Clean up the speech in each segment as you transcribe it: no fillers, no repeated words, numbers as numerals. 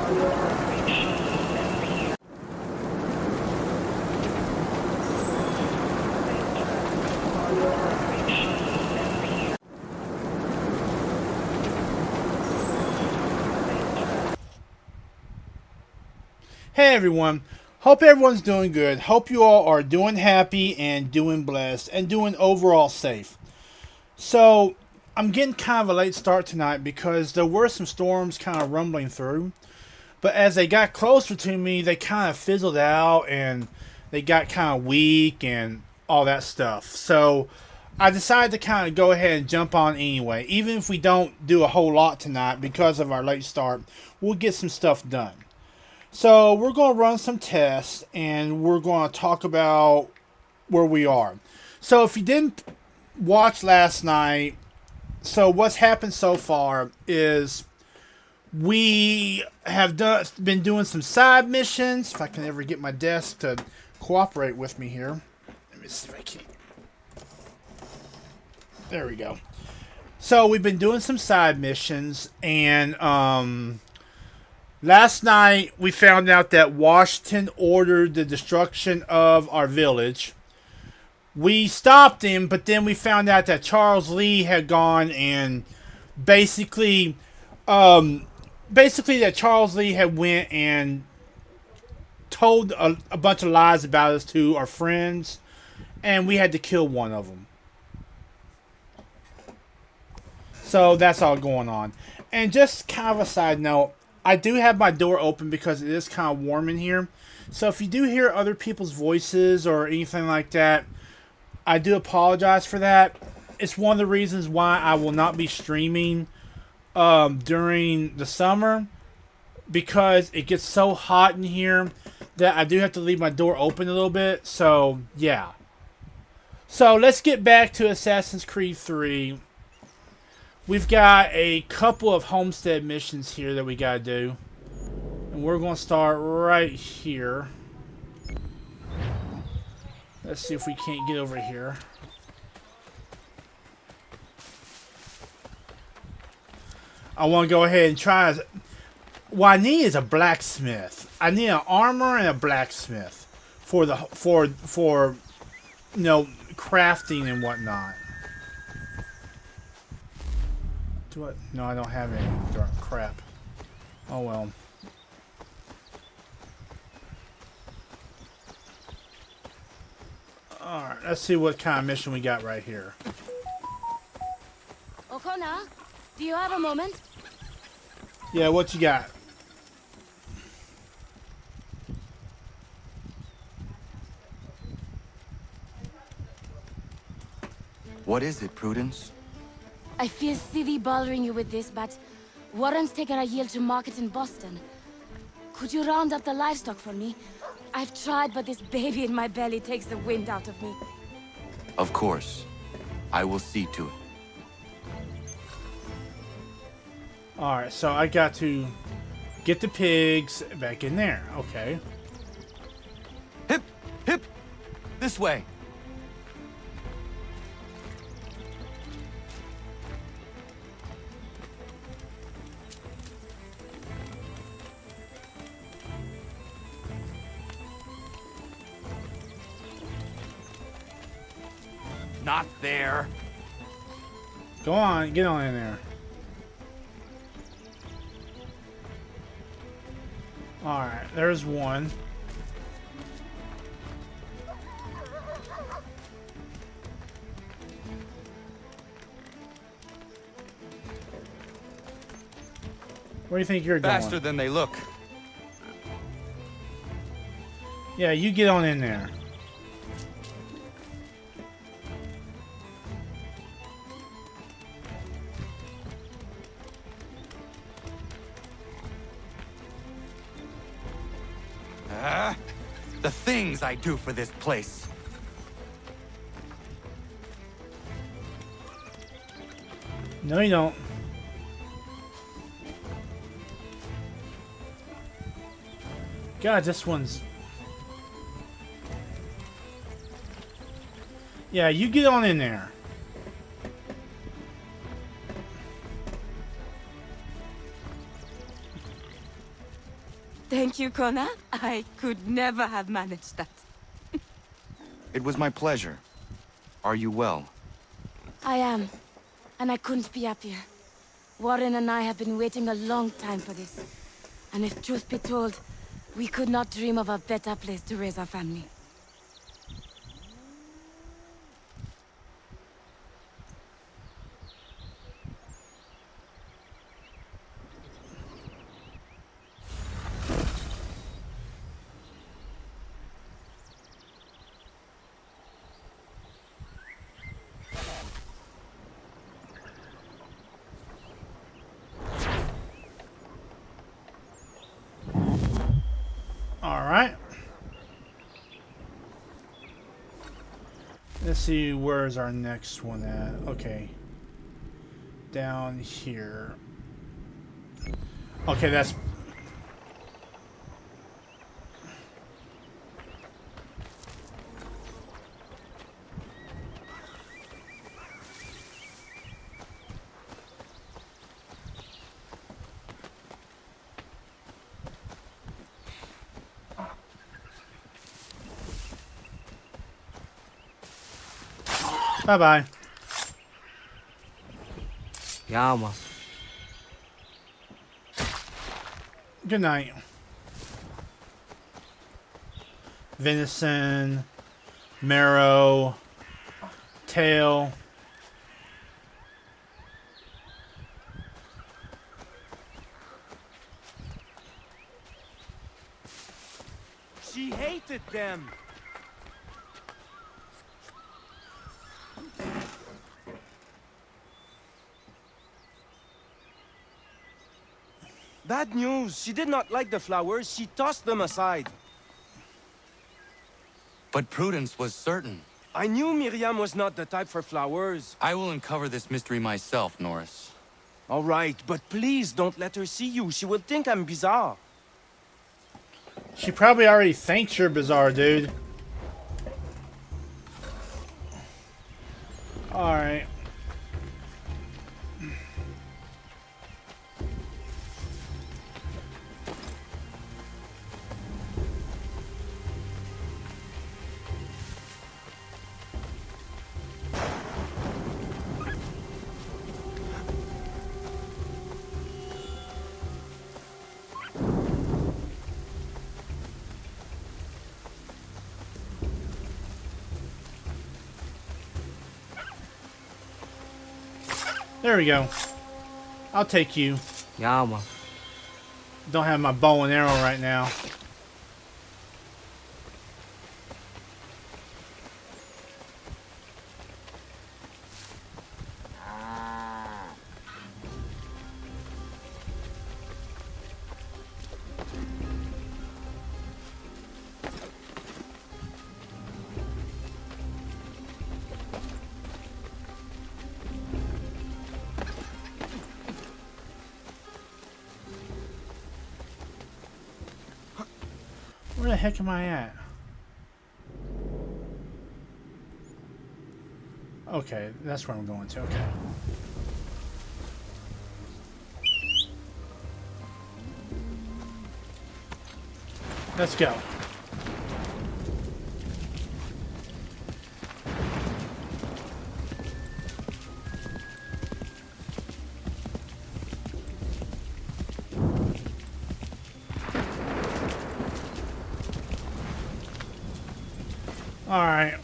Hey everyone, hope everyone's doing good. Hope you all are doing happy and doing blessed and doing overall safe. So, I'm getting kind of a late start tonight because there were some storms kind of rumbling through. But as they got closer to me, they kind of fizzled out and they got kind of weak and all that stuff. So, I decided to kind of go ahead and jump on anyway. Even if we don't do a whole lot tonight because of our late start, we'll get some stuff done. So we're going to run some tests and we're going to talk about where we are. So if you didn't watch last night, so what's happened so far is we have been doing some side missions. If I can ever get my desk to cooperate with me here. Let me see if I can. There we go. So we've been doing some side missions and last night, we found out that Washington ordered the destruction of our village. We stopped him, but then we found out that Charles Lee had gone and basically that Charles Lee had went and told a bunch of lies about us to our friends, and we had to kill one of them. So that's all going on. And just kind of a side note, I do have my door open because it is kind of warm in here. So if you do hear other people's voices or anything like that, I do apologize for that. It's one of the reasons why I will not be streaming during the summer, because it gets so hot in here that I do have to leave my door open a little bit. So, yeah. So, let's get back to Assassin's Creed 3. We've got a couple of homestead missions here that we gotta do. And we're gonna start right here. Let's see if we can't get over here. I want to go ahead and try. What I need is a blacksmith. I need an armor and a blacksmith for you know, crafting and whatnot. What? No, I don't have any. Darn crap. Oh well. Alright, let's see what kind of mission we got right here. Okona, do you have a moment? Yeah, what you got? What is it, Prudence? I feel silly bothering you with this, but Warren's taken a yield to market in Boston. Could you round up the livestock for me? I've tried, but this baby in my belly takes the wind out of me. Of course. I will see to it. Alright, so I got to get the pigs back in there. Okay. Hip! Hip! This way! Not there. Go on, get on in there. Alright, there's one. Where do you think you're going? Faster than they look. Yeah, you get on in there. The things I do for this place. No, you don't. God, this one's... Yeah, you get on in there. Thank you, Connor. I could never have managed that. It was my pleasure. Are you well? I am, and I couldn't be happier. Warren and I have been waiting a long time for this. And if truth be told, we could not dream of a better place to raise our family. Alright. Let's see, where's our next one at? Okay. Down here. Okay, that's... Bye-bye. Yeah, man. Good night. Venison, marrow, tail. She hated them. Bad news. She did not like the flowers. She tossed them aside. But Prudence was certain. I knew Miriam was not the type for flowers. I will uncover this mystery myself, Norris. All right, but please don't let her see you. She will think I'm bizarre. She probably already thinks you're bizarre, dude. Alright. There we go. I'll take you. Yeah, man. Don't have my bow and arrow right now. Where the heck am I at? Okay, that's where I'm going to. Okay. Let's go. All right.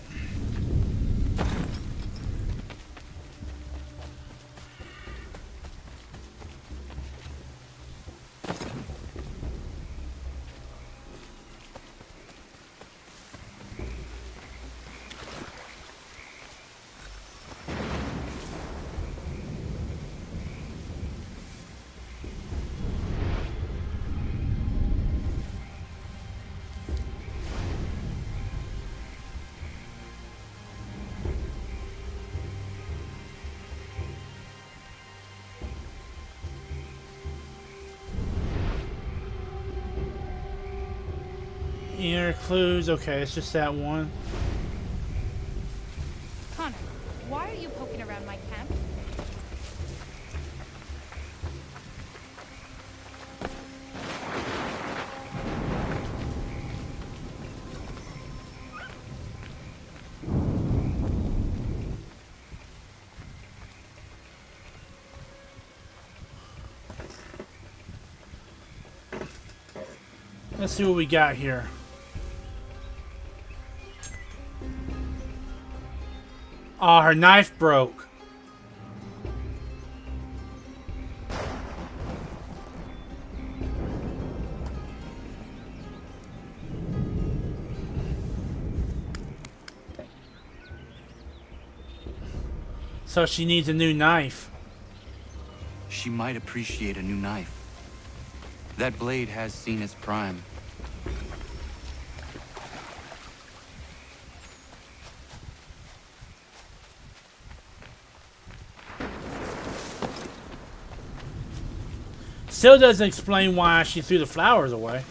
Inner clues. Okay, it's just that one. Connor, why are you poking around my camp? Let's see what we got here. Oh, her knife broke. So she needs a new knife. She might appreciate a new knife. That blade has seen its prime. Still doesn't explain why she threw the flowers away.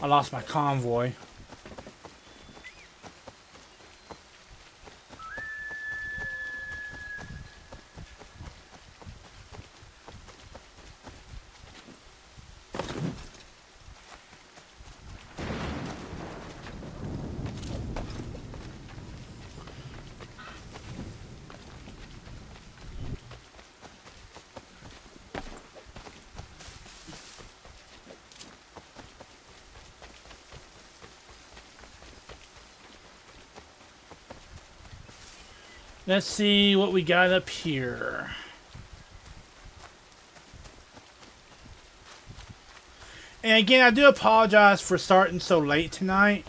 I lost my convoy. Let's see what we got up here. And again, I do apologize for starting so late tonight.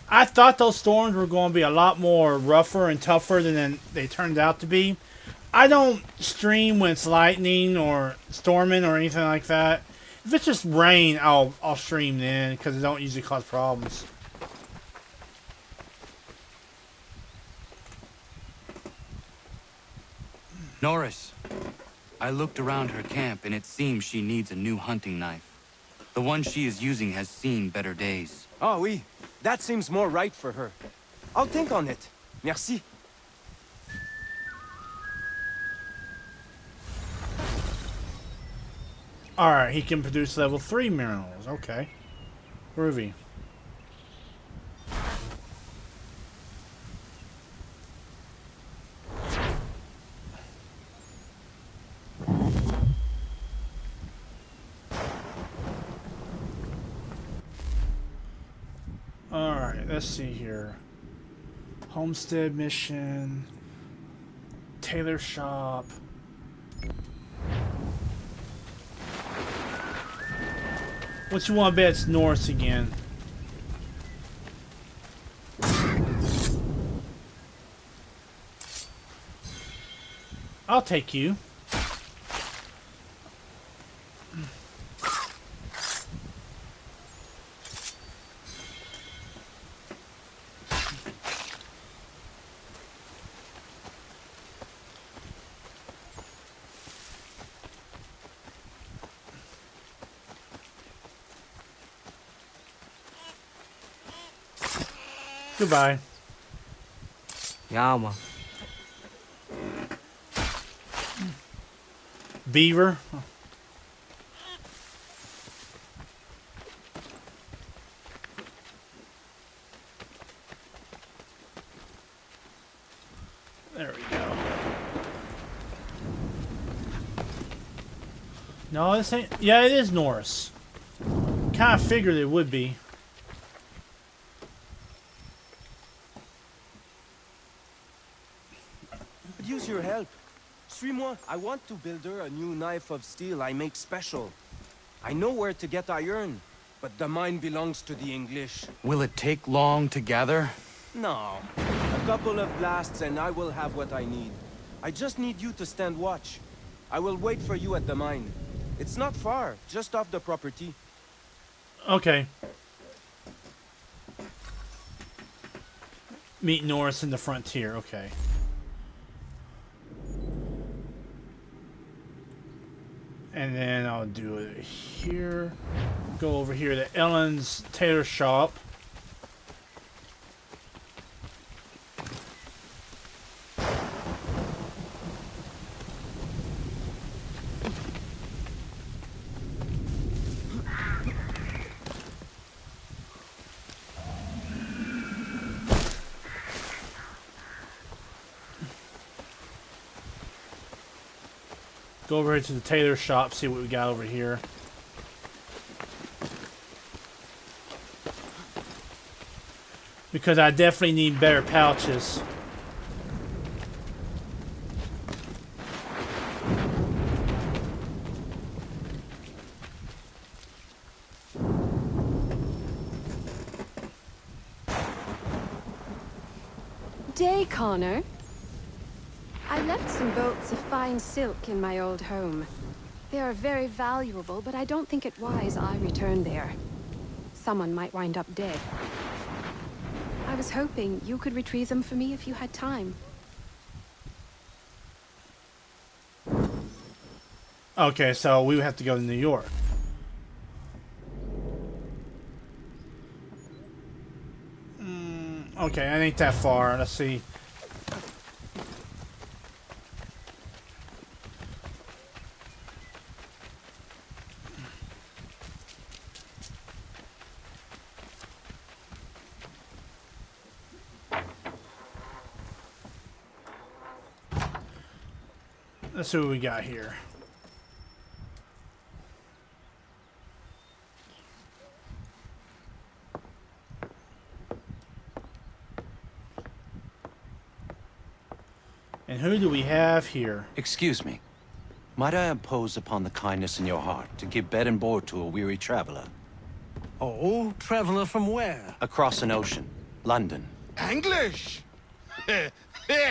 I thought those storms were going to be a lot more rougher and tougher than they turned out to be. I don't stream when it's lightning or storming or anything like that. If it's just rain, I'll stream then because it don't usually cause problems. Norris, I looked around her camp and it seems she needs a new hunting knife. The one she is using has seen better days. Oh, oui. That seems more right for her. I'll think on it. Merci. Alright, he can produce level 3 minerals. Okay. Groovy. Alright, let's see here. Homestead mission. Tailor shop. What you want to bet it's Norse again? I'll take you. Goodbye. Ja, man. Beaver. There we go. No, this ain't. Yeah, it is Norse. Kind of figured it would be. Could use your help. Suis-moi. I want to build her a new knife of steel I make special. I know where to get iron, but the mine belongs to the English. Will it take long to gather? No. A couple of blasts and I will have what I need. I just need you to stand watch. I will wait for you at the mine. It's not far, just off the property. Okay. Meet Norris in the frontier. Okay. And then I'll do it here. Go over here to Ellen's tailor shop. Go over here to the tailor shop, see what we got over here. Because I definitely need better pouches. Day, Connor. I left some bolts of fine silk in my old home. They are very valuable, but I don't think it wise I return there. Someone might wind up dead. I was hoping you could retrieve them for me if you had time. Okay, so we would have to go to New York. Okay, that ain't that far. Let's see. Let's see what we got here. And who do we have here? Excuse me. Might I impose upon the kindness in your heart to give bed and board to a weary traveler? Oh, traveler from where? Across an ocean. London. English!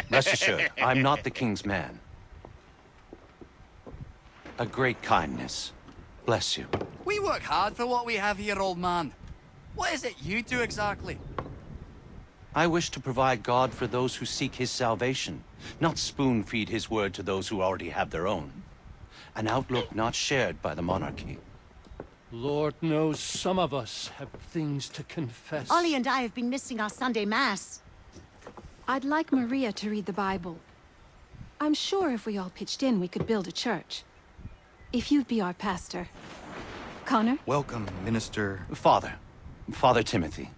Rest assured, I'm not the king's man. A great kindness. Bless you. We work hard for what we have here, old man. What is it you do exactly? I wish to provide God for those who seek his salvation, not spoon-feed his word to those who already have their own. An outlook not shared by the monarchy. Lord knows some of us have things to confess. Ollie and I have been missing our Sunday Mass. I'd like Maria to read the Bible. I'm sure if we all pitched in, we could build a church. If you'd be our pastor. Connor? Welcome, Minister. Father Timothy.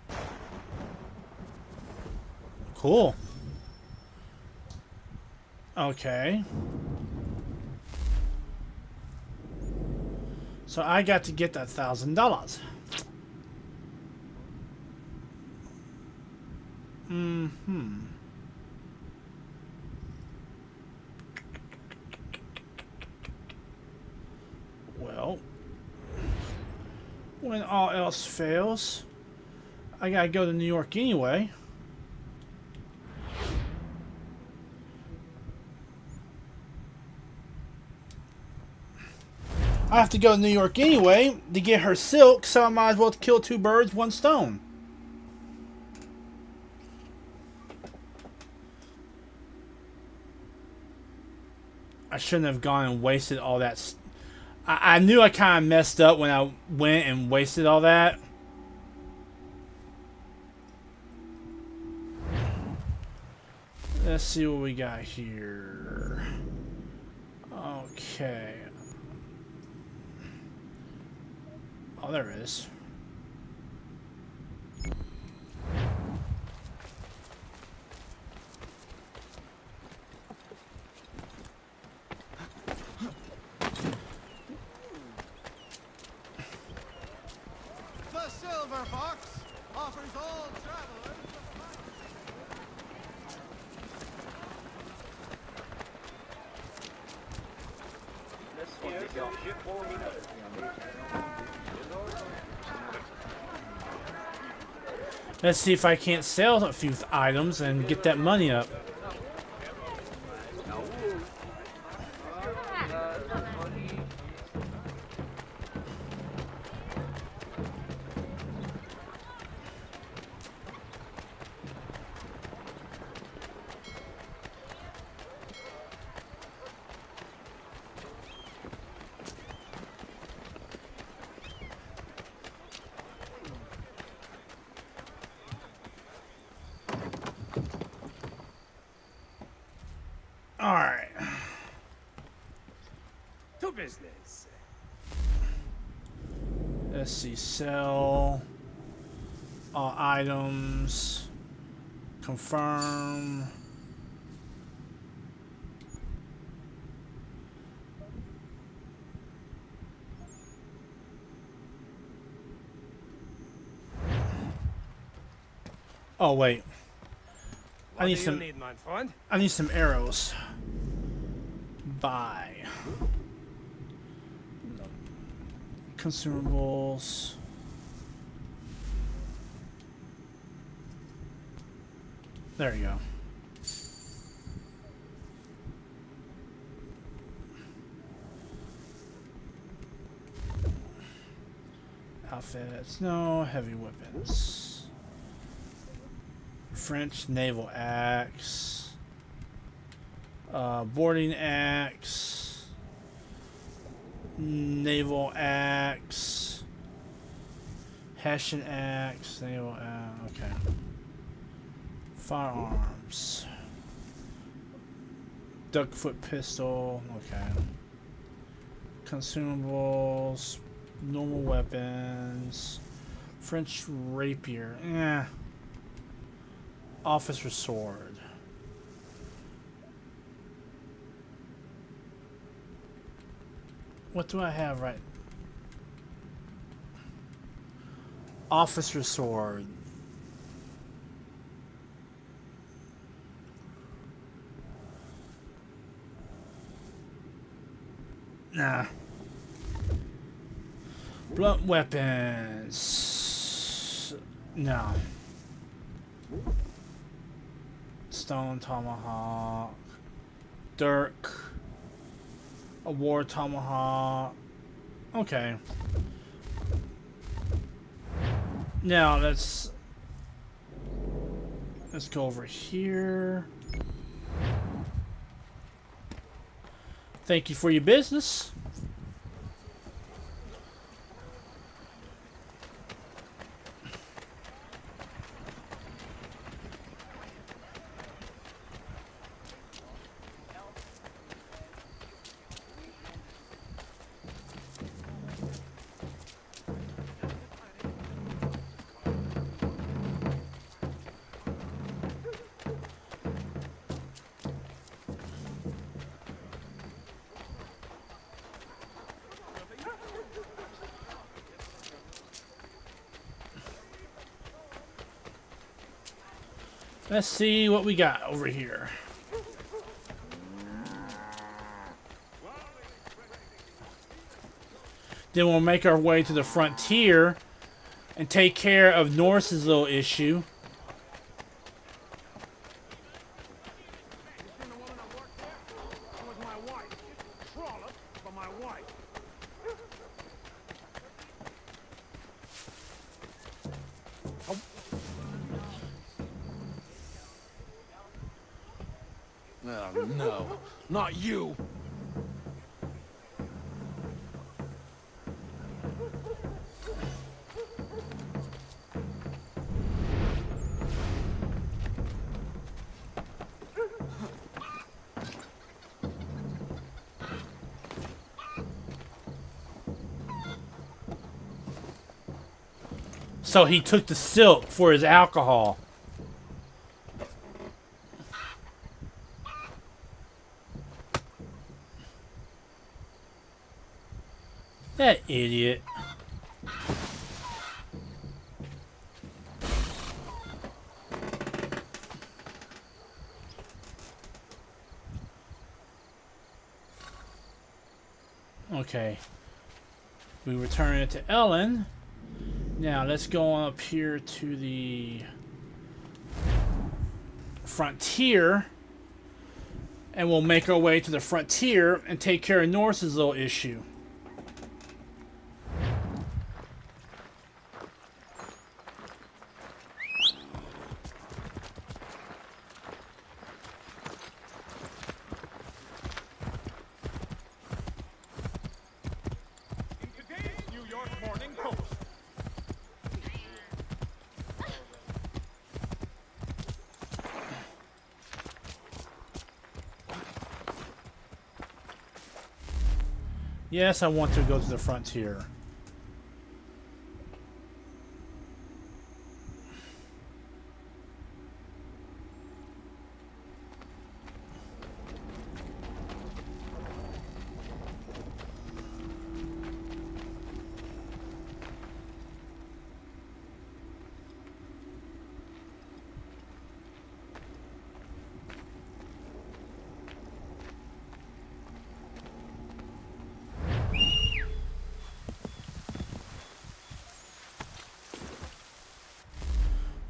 Cool. Okay. So I got to get that $1,000. Well, when all else fails, I gotta go to New York anyway. I have to go to New York anyway to get her silk, so I might as well kill two birds, one stone. I shouldn't have gone and wasted all that. I knew I kind of messed up when I went and wasted all that. Let's see what we got here. Okay. Oh, there it is. The Silver Fox offers all travelers Let's see if I can't sell a few items and get that money up. Alright. to business. Let's see. Sell all items. Confirm. Oh wait, What do you need, my friend? I need some arrows. Buy. Consumables. There you go. Outfits. No heavy weapons. French naval axe. Boarding axe. Naval axe. Hessian axe. Naval axe. Okay. Firearms. Duckfoot pistol. Okay. Consumables. Normal weapons. French rapier. Eh. Officer sword. What do I have right? Officer sword. Nah. Blunt weapons. No. Stone tomahawk. Dirk. A war tomahawk. Okay. Now let's go over here. Thank you for your business. Let's see what we got over here. Then we'll make our way to the frontier and take care of Norse's little issue. Oh, no. Not you! So he took the silk for his alcohol. That idiot. Okay. We return it to Ellen. Now let's go on up here to the frontier. And we'll make our way to the frontier and take care of Norse's little issue. Yes, I want to go to the frontier.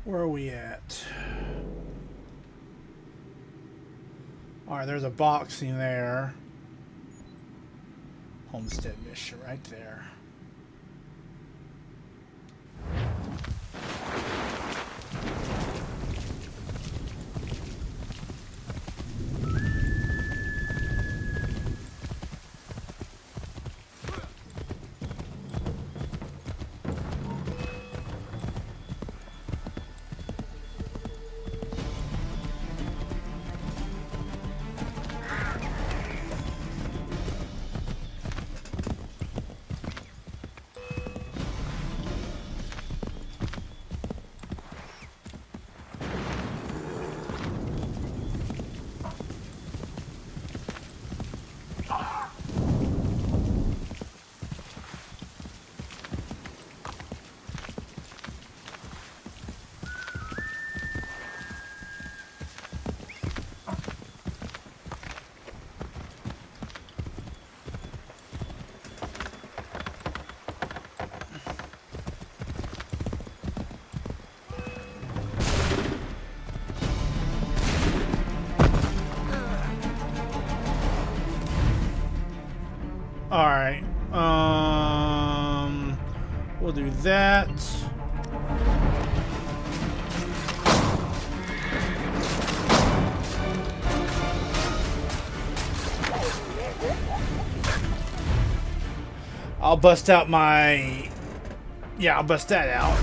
Where are we at? Alright, there's a boxing there. Homestead mission right there. Alright, we'll do that. I'll bust out my... Yeah, I'll bust that out.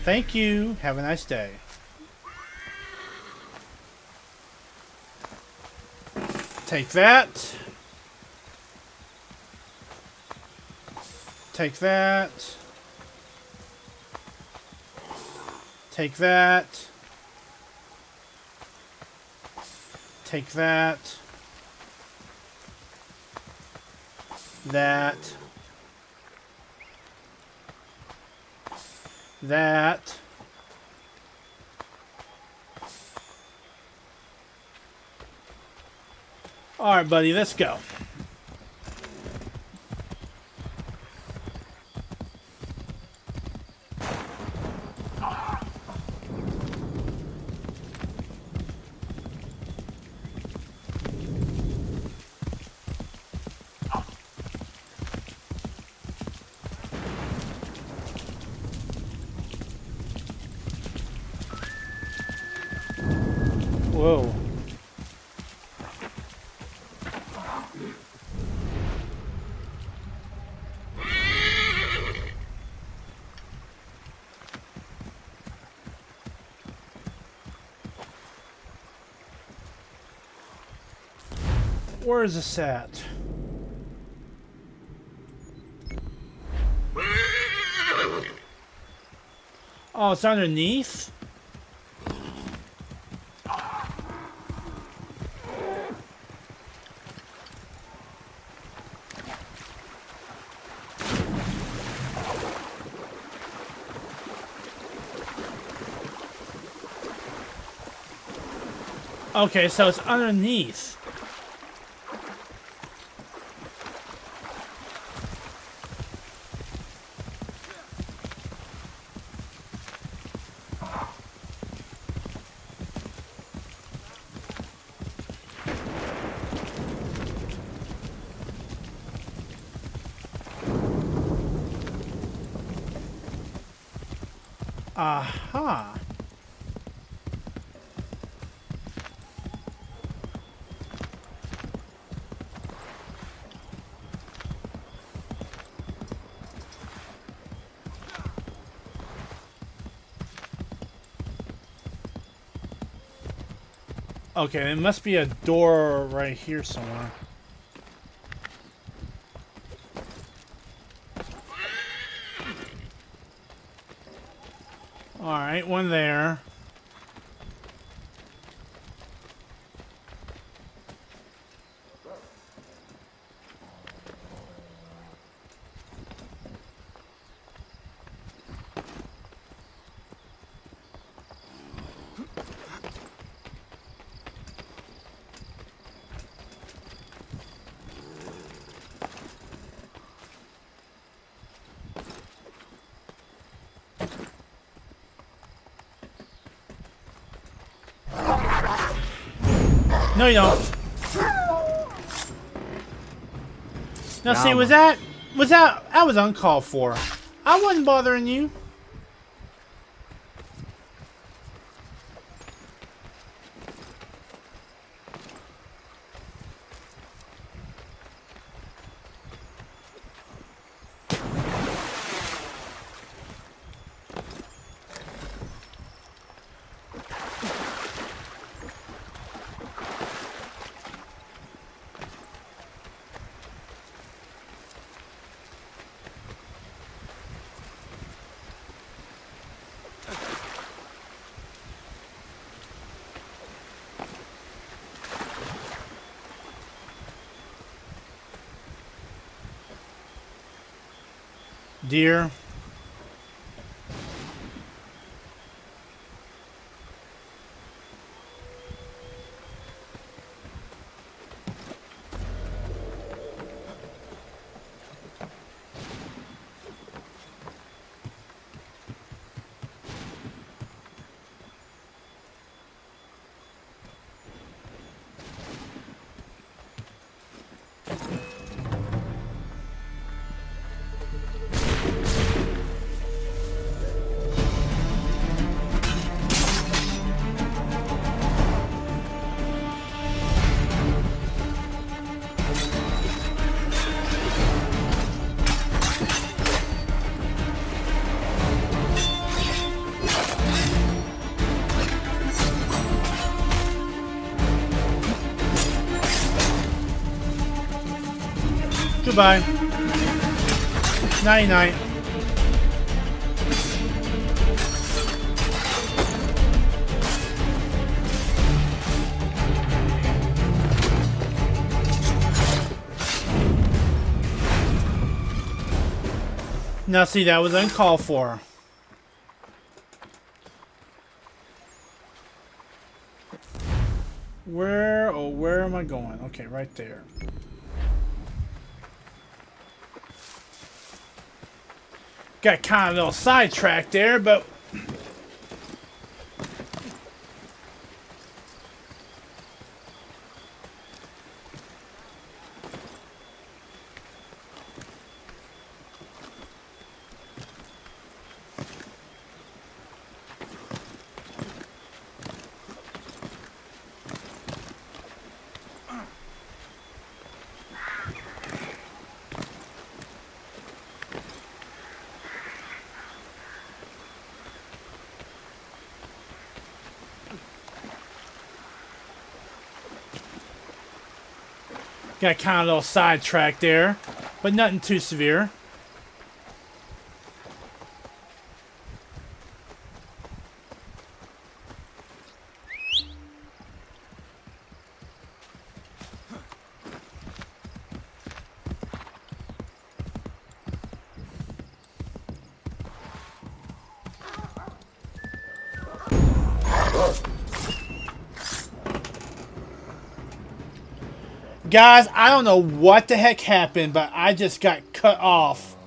Thank you. Have a nice day. Take that. Take that. Take that. Take that. That. That. All right, buddy, let's go. Whoa. Where is this at? Oh, it's underneath? Okay, so it's underneath. Aha. Okay, there must be a door right here somewhere. Alright, one there. No, you don't. Now, see, Nah, that was uncalled for. I wasn't bothering you. Dear. Goodbye. Night night. Now see, that was uncalled for. Where am I going? Okay, right there. Got kind of a little sidetracked there, but got kind of a little sidetracked there, but nothing too severe. Guys, I don't know what the heck happened, but I just got cut off.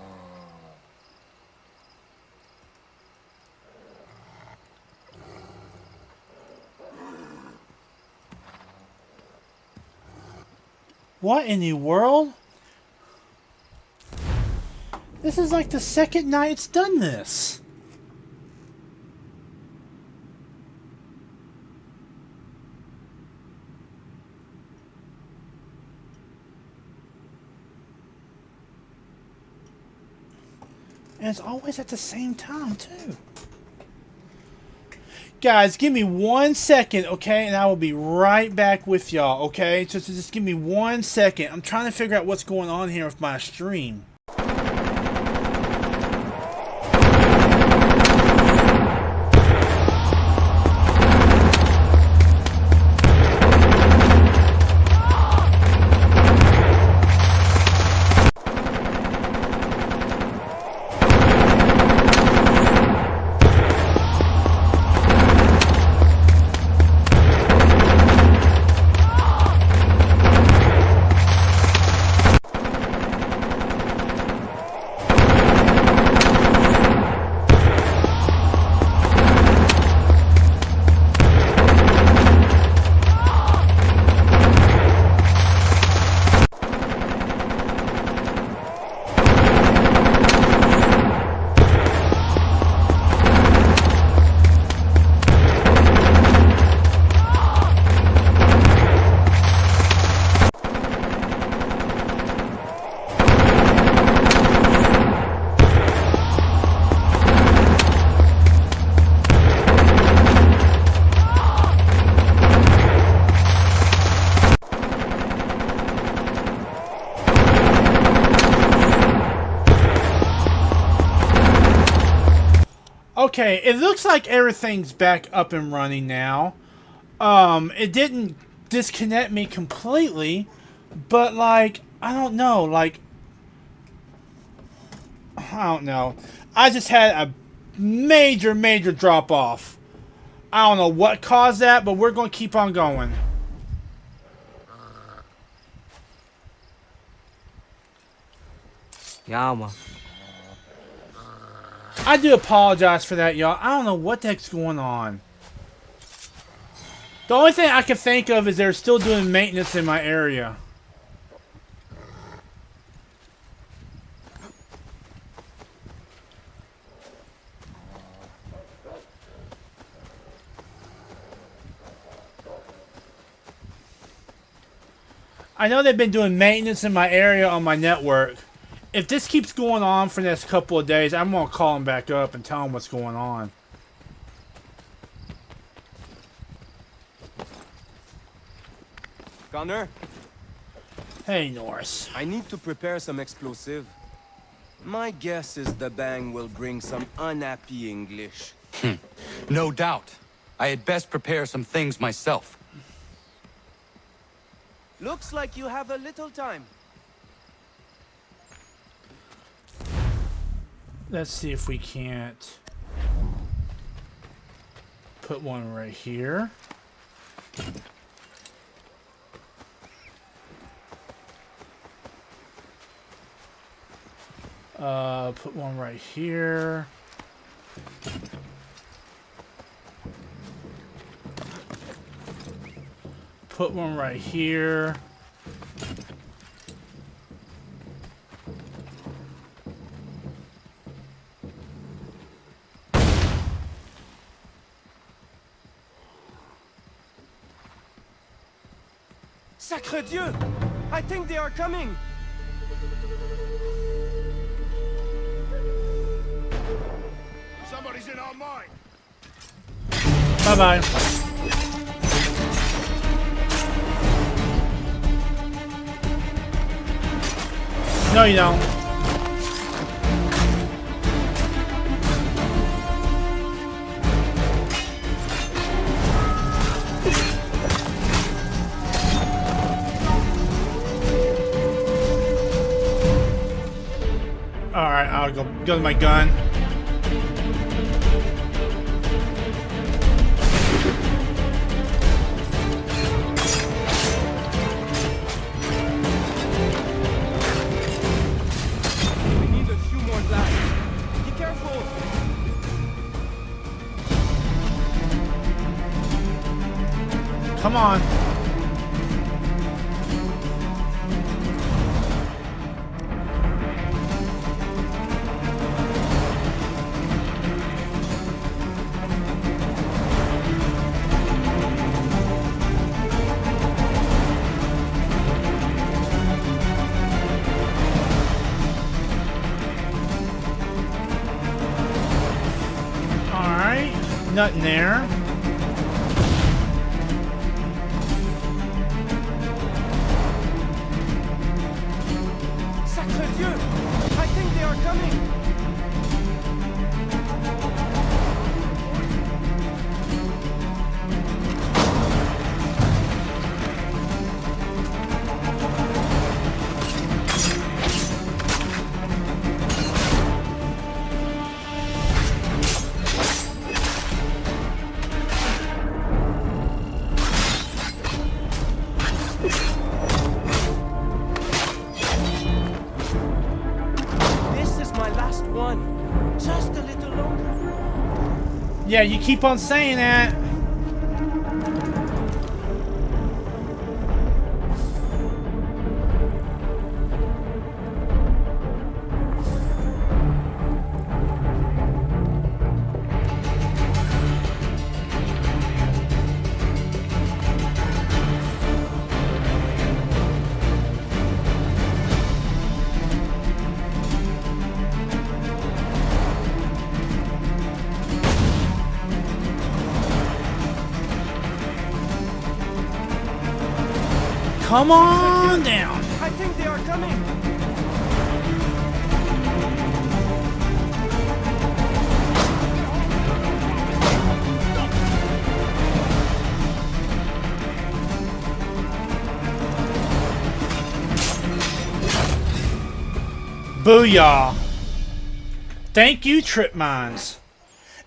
What in the world? This is like the second night it's done this. And it's always at the same time, too. Guys, give me 1 second, okay? And I will be right back with y'all, okay? Just give me 1 second. I'm trying to figure out what's going on here with my stream. Okay, it looks like everything's back up and running now. It didn't disconnect me completely, but like, I don't know, like, I don't know. I just had a major drop off. I don't know what caused that, but we're going to keep on going. Yeah, man. I do apologize for that, y'all. I don't know what the heck's going on. The only thing I can think of is they're still doing maintenance in my area. I know they've been doing maintenance in my area on my network. If this keeps going on for the next couple of days, I'm going to call them back up and tell them what's going on. Connor, Hey, Norris. I need to prepare some explosive. My guess is the bang will bring some unhappy English. No doubt. I had best prepare some things myself. Looks like you have a little time. Let's see if we can't put one right here. Put one right here. Put one right here. Sacre Dieu! I think they are coming! Somebody's in our mine. Bye-bye. No, you don't. Alright, I'll go to my gun. We need a few more blasts. Be careful! Come on. Alright, nothing there. Sacre Dieu! I think they are coming! This is my last one. Just a little longer. Yeah, you keep on saying that. Come on down. I think they are coming! Booyah. Thank you, Trip Mines.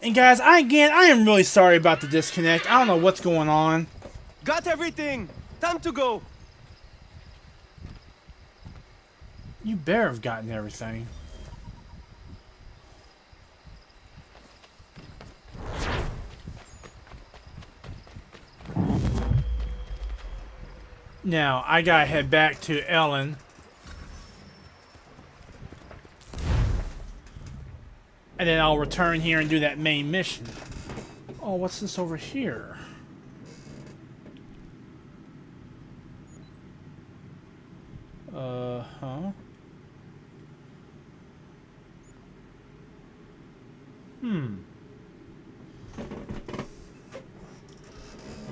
And guys, I am really sorry about the disconnect. I don't know what's going on. Got everything! Time to go! You better have gotten everything. Now, I gotta head back to Ellen. And then I'll return here and do that main mission. Oh, what's this over here? Huh?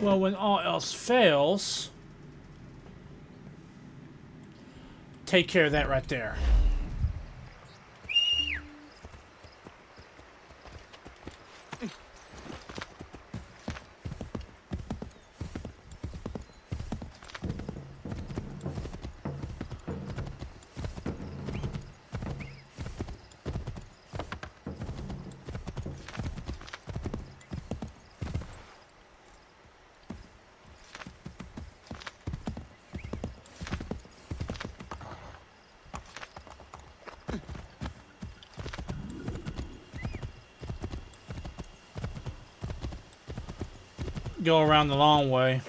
Well, when all else fails, take care of that right there. Go around the long way.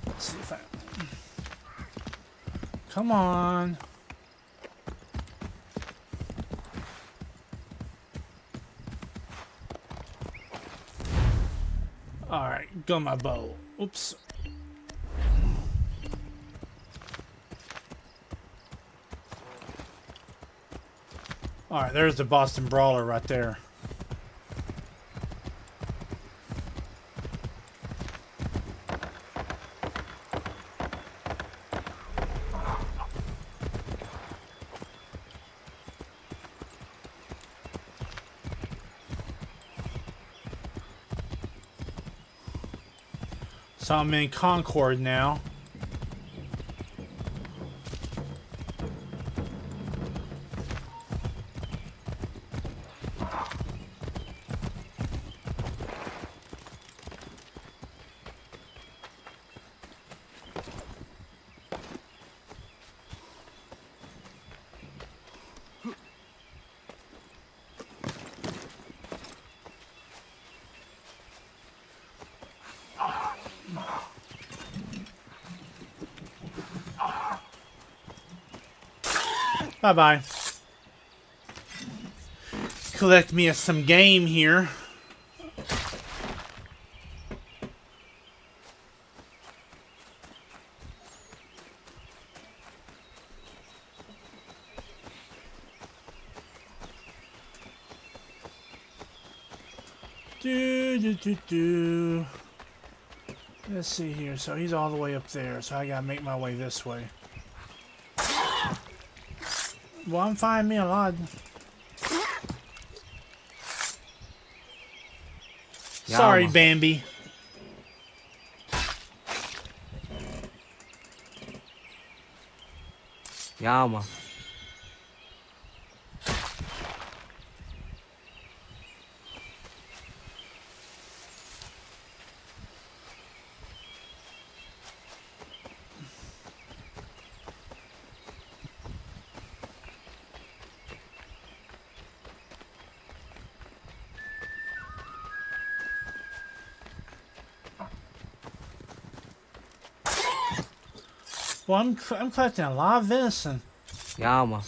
Let's see if I... Come on. Alright, go my bow. Oops. Alright, there's the Boston Brawler right there. So I'm in Concord now. Bye-bye. Collect me some game here. Do. Let's see here. So he's all the way up there. So I gotta make my way this way. Well, I'm finding me a lot. Sorry, Bambi. Ja, man. Well, I'm collecting a lot of venison. Ja, man.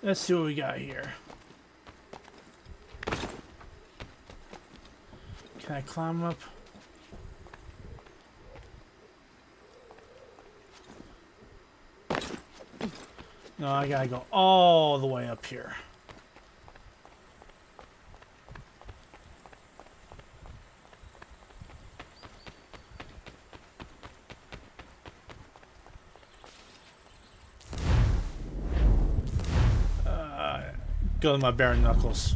Let's see what we got here. Can I climb up? No, I gotta go all the way up here. Go to my bare knuckles.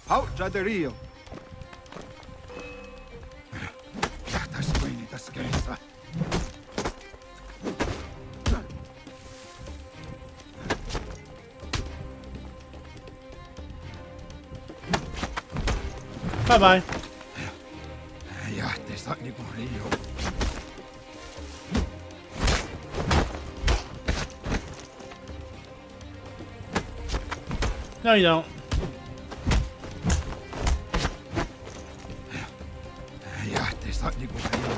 Out già del Rio. Das quindi da scherza. Bye bye. Ja, das hat nicht gut Rio. No, you don't. Ja, das hat nicht gut Rio.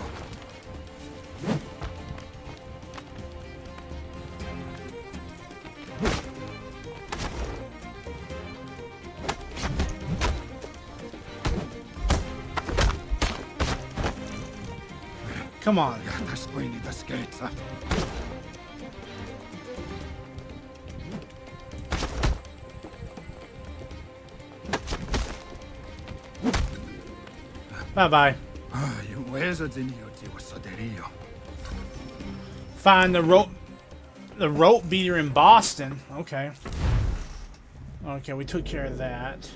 Come on. Ja, das quindi da scherza. Bye bye. You wizards in you, ti was del Rio. Find the rope beater in Boston. Okay. Okay, we took care of that.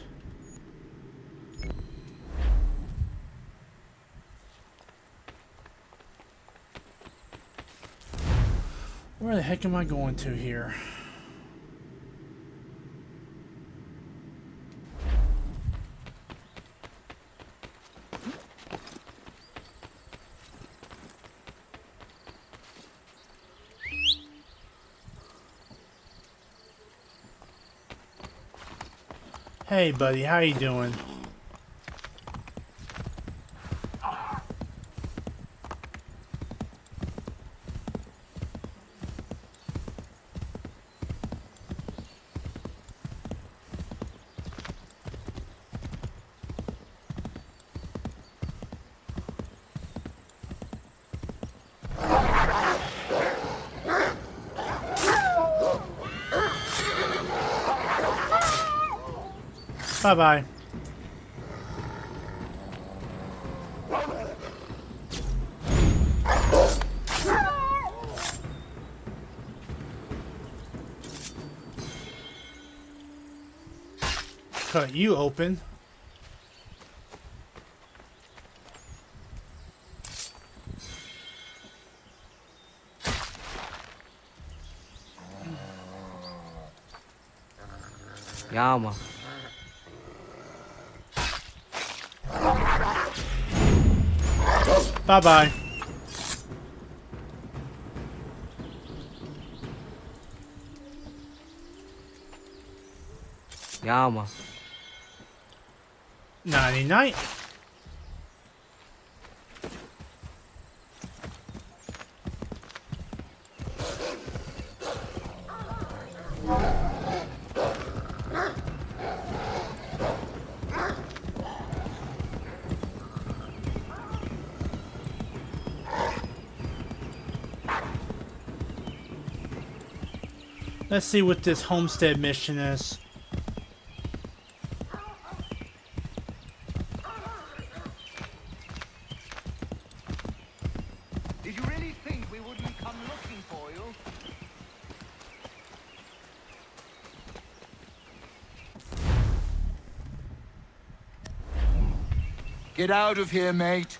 Where the heck am I going to here? Hey buddy, how you doing? Bye-bye. Cut you open. Yama. Bye-bye. Yama. Nighty-night. Let's see what this homestead mission is. Did you really think we wouldn't come looking for you? Get out of here, mate.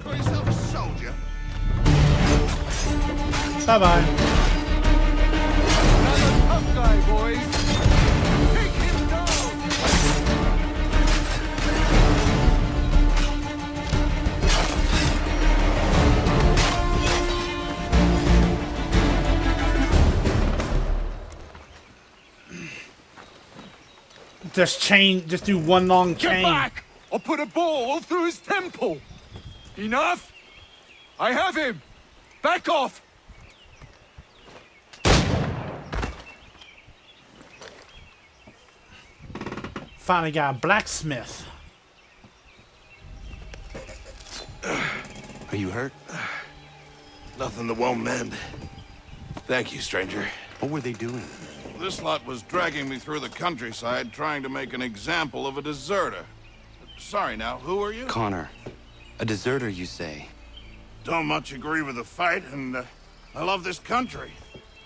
Call yourself a soldier? Bye-bye. Another tough guy, boys. Take him down! Just do one long chain. Get back! Or put a ball through his temple! Enough? I have him! Back off! Finally got a blacksmith. you hurt? Nothing that won't mend. Thank you, stranger. What were they doing? This lot was dragging me through the countryside trying to make an example of a deserter. Sorry now, who are you? Connor. A deserter, you say? Don't much agree with the fight, and I love this country.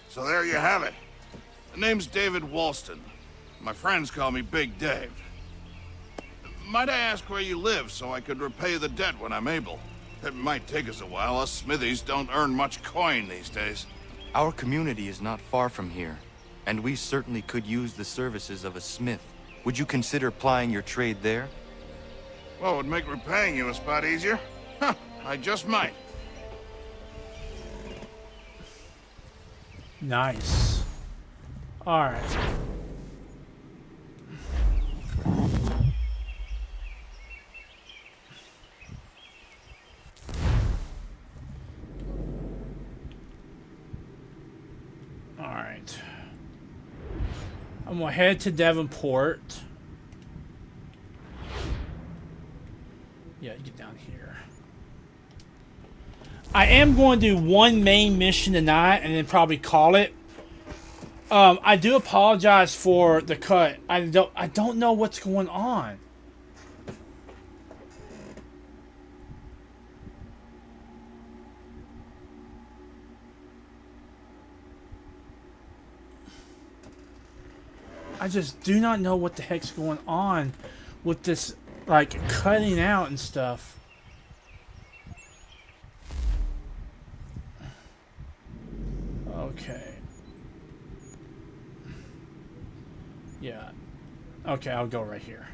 So there you have it. The name's David Walston. My friends call me Big Dave. Might I ask where you live so I could repay the debt when I'm able? It might take us a while. Us smithies don't earn much coin these days. Our community is not far from here, and we certainly could use the services of a smith. Would you consider plying your trade there? Well, it would make repaying you a spot easier. Huh, I just might. Nice. Alright. Alright. I'm gonna head to Devonport. Yeah, get down here. I am going to do one main mission tonight and then probably call it. I do apologize for the cut. I don't know what's going on. I just do not know what the heck's going on with this, like, cutting out and stuff. Okay. Yeah. Okay, I'll go right here.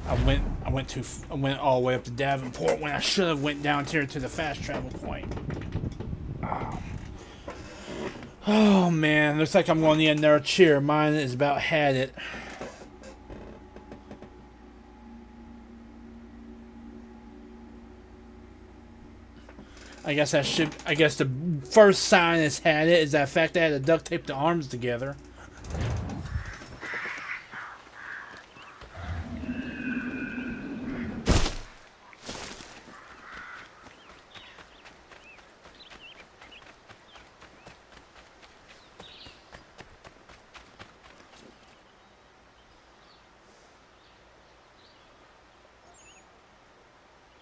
I went all the way up to Davenport when I should have went down here to the fast travel point. Oh. Oh man, looks like I'm going to need another chair. Mine is about had it. I guess the first sign it's had it is that fact I had to duct tape the arms together.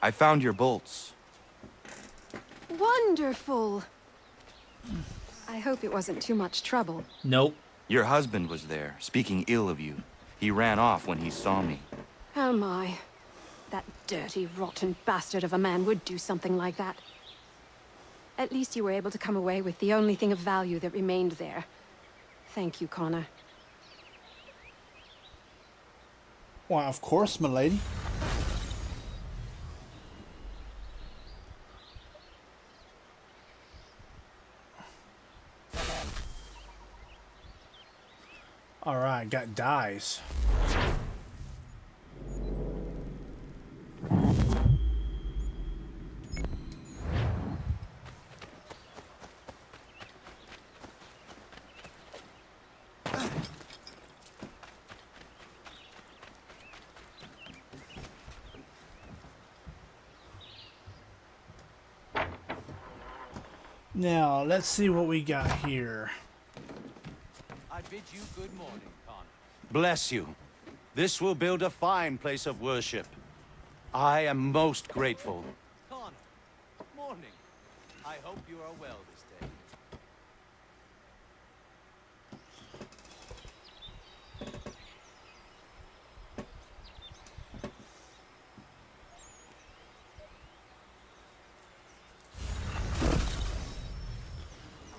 I found your bolts. Wonderful. I hope it wasn't too much trouble. Nope. Your husband was there, speaking ill of you. He ran off when he saw me. Oh my. That dirty, rotten bastard of a man would do something like that. At least you were able to come away with the only thing of value that remained there. Thank you, Connor. Why, of course, milady. Alright, got dyes. Now, let's see what we got here. I bid you good morning, Connor. Bless you. This will build a fine place of worship. I am most grateful. Connor, morning. I hope you are well this day.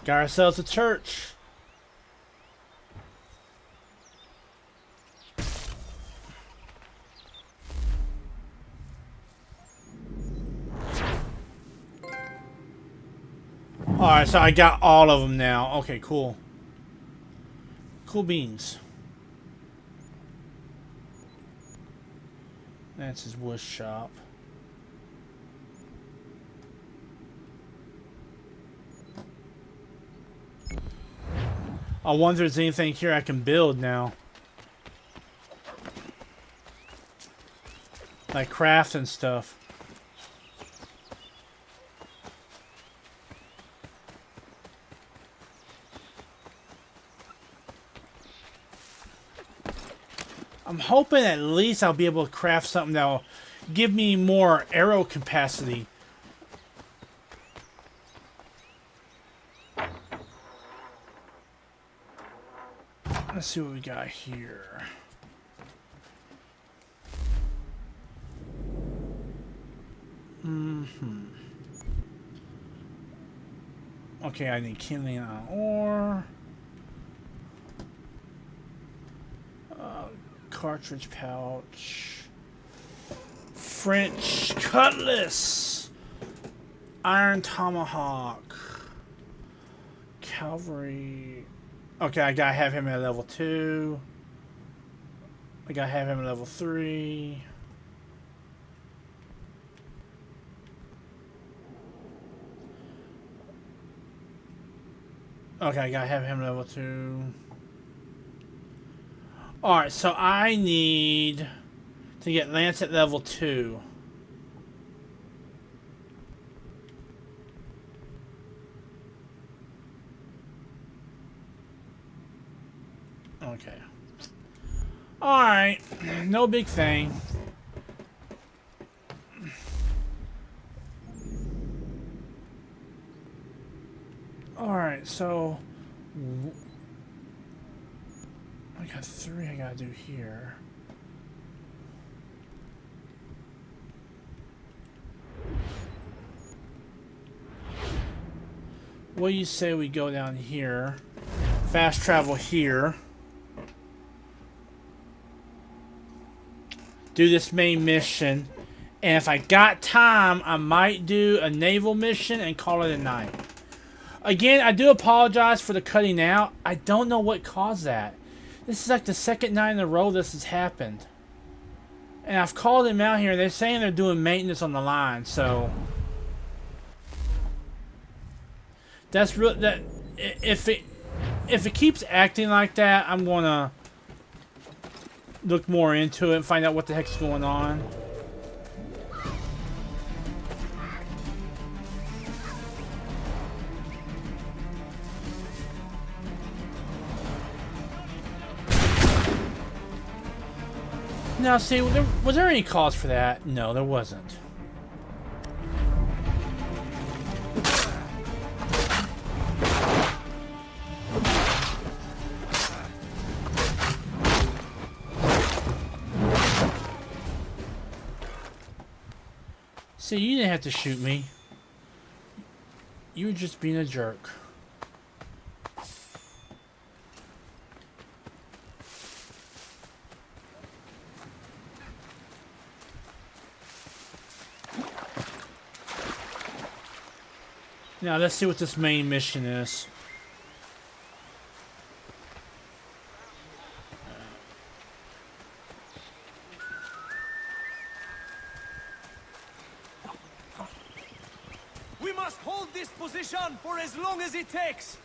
Got ourselves a church. Alright, so I got all of them now. Okay, cool. Cool beans. That's his wood shop. I wonder if there's anything here I can build now. Like craft and stuff. I'm hoping at least I'll be able to craft something that'll give me more arrow capacity. Let's see what we got here. Okay, I need kindling on ore. Cartridge pouch. French cutlass. Iron tomahawk. Cavalry. Okay, I gotta have him at level 2. I gotta have him at level 3. Okay, I gotta have him level 2. Alright, so I need to get Lance at level 2. Okay. Alright, no big thing. Alright, so I got 3 I gotta do here. What do you say we go down here? Fast travel here. Do this main mission. And if I got time, I might do a naval mission and call it a night. Again, I do apologize for the cutting out. I don't know what caused that. This is like the second night in a row this has happened. And I've called them out here. They're saying they're doing maintenance on the line, so that's real. That if it keeps acting like that, I'm gonna look more into it and find out what the heck's going on. Now, see, was there any cause for that? No, there wasn't. See, you didn't have to shoot me. You were just being a jerk. Now, let's see what this main mission is. We must hold this position for as long as it takes.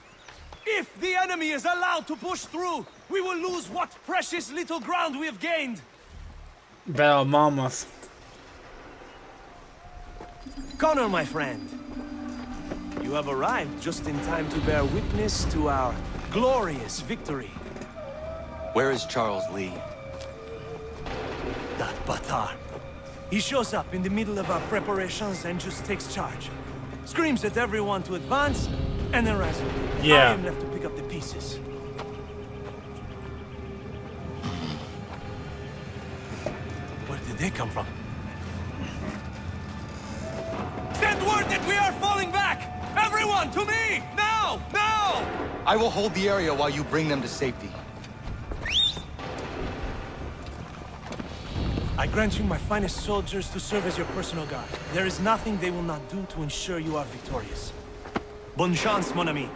If the enemy is allowed to push through, we will lose what precious little ground we have gained. Battle of Monmouth. Connor, my friend. You have arrived just in time to bear witness to our glorious victory. Where is Charles Lee? That Batar. He shows up in the middle of our preparations and just takes charge. Screams at everyone to advance, and then runs away. Yeah. I am left to pick up the pieces. Where did they come from? Send word that we are falling back! Everyone, to me! Now! Now! I will hold the area while you bring them to safety. I grant you my finest soldiers to serve as your personal guard. There is nothing they will not do to ensure you are victorious. Bonne chance, mon ami.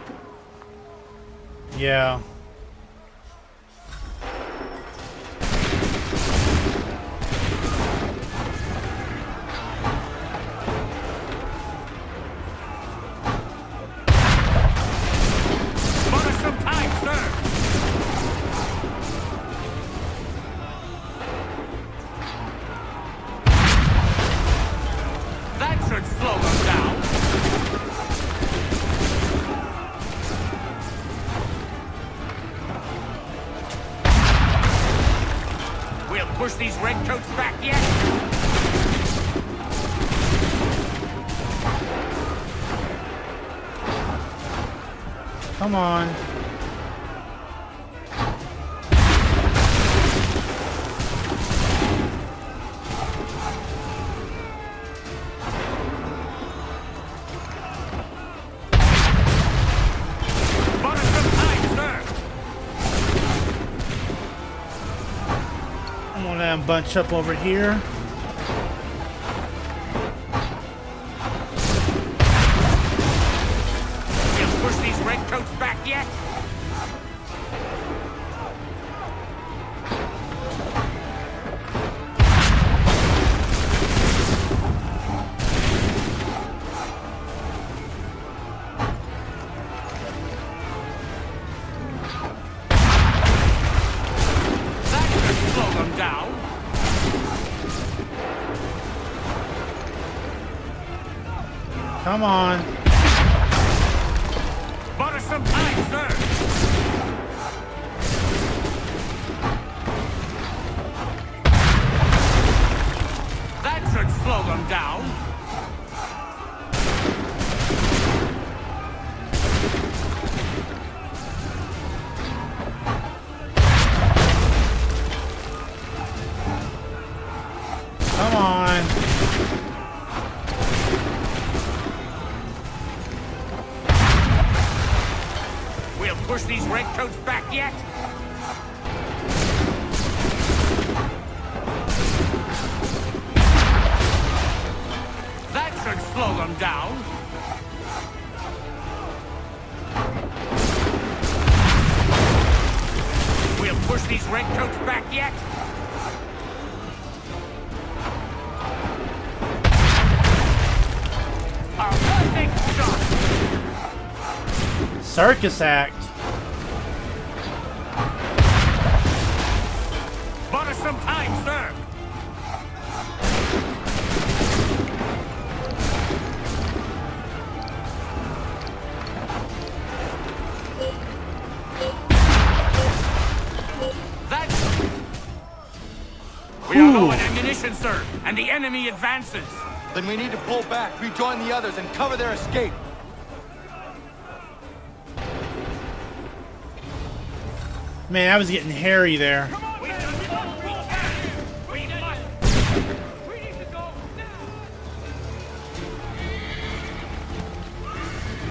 Yeah. push these redcoats back yet? Come on. I'm gonna let them bunch up over here. Push these redcoats back yet? That should slow them down. Come on. Butter some time, sir. That should slow them down. Come on. We'll push these redcoats back yet? That should slow them down. We'll push these redcoats back yet? A perfect shot! Circus act. Butter some time, sir. We are low on ammunition, sir, and the enemy advances. Then we need to pull back, rejoin the others, and cover their escape. Man, I was getting hairy there.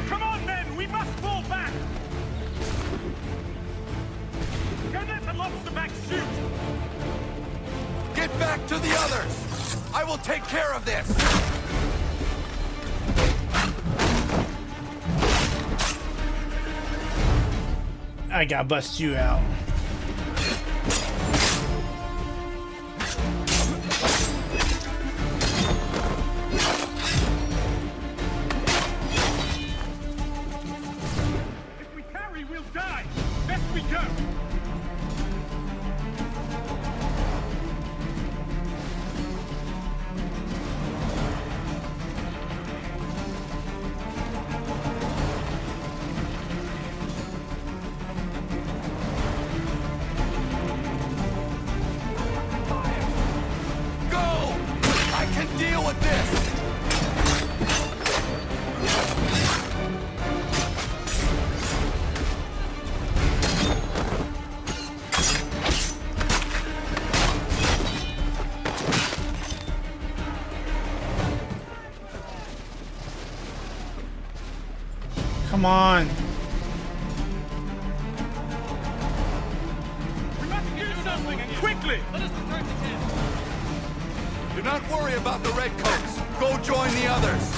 Come on, men! We must fall back! Don't let the lobster back shoot! Get back to the others! I will take care of this! I gotta bust you out. If we carry, we'll die! Best we go! Deal with this! Come on. We must do something, and quickly! Let us return to camp. Do not worry about the redcoats. Go join the others.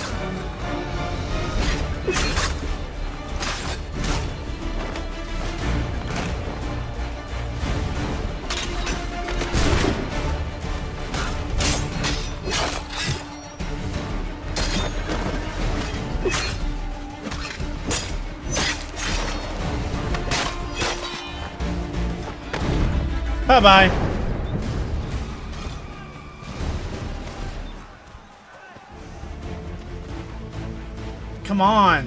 Bye-bye. Come on.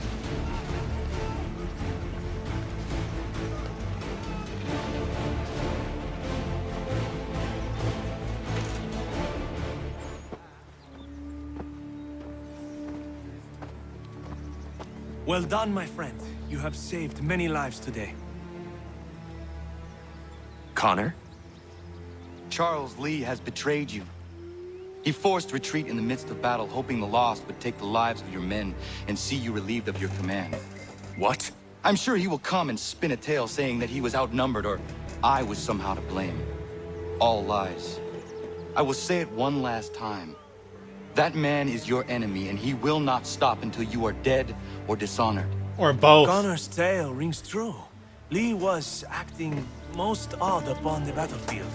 Well done, my friend. You have saved many lives today. Connor? Charles Lee has betrayed you. He forced retreat in the midst of battle, hoping the loss would take the lives of your men and see you relieved of your command. What? I'm sure he will come and spin a tale saying that he was outnumbered or I was somehow to blame. All lies. I will say it one last time. That man is your enemy, and he will not stop until you are dead or dishonored. Or both. Connor's tale rings true. Lee was acting most odd upon the battlefield.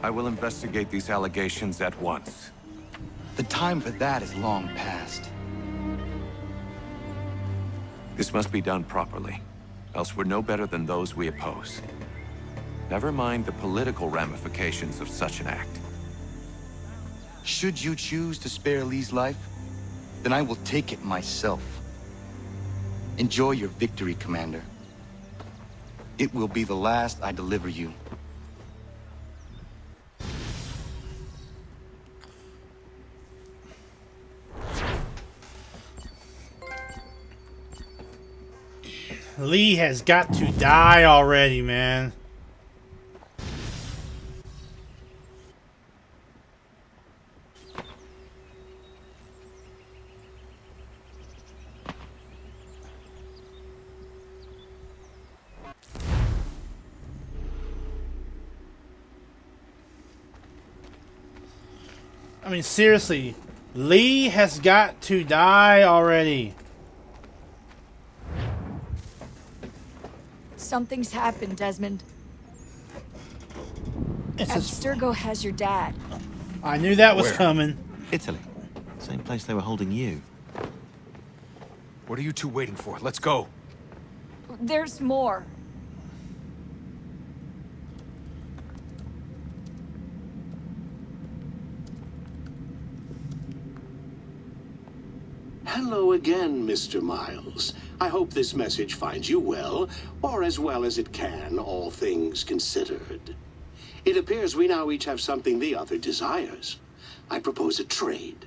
I will investigate these allegations at once. The time for that is long past. This must be done properly, else we're no better than those we oppose. Never mind the political ramifications of such an act. Should you choose to spare Lee's life, then I will take it myself. Enjoy your victory, Commander. It will be the last I deliver you. Lee has got to die already, man. I mean, seriously, Lee has got to die already. Something's happened, Desmond. Abstergo has your dad. I knew that was Where? coming. Italy. Same place they were holding you. What are you two waiting for? Let's go. There's more. Hello again, Mr. Miles. I hope this message finds you well, or as well as it can, all things considered. It appears we now each have something the other desires. I propose a trade.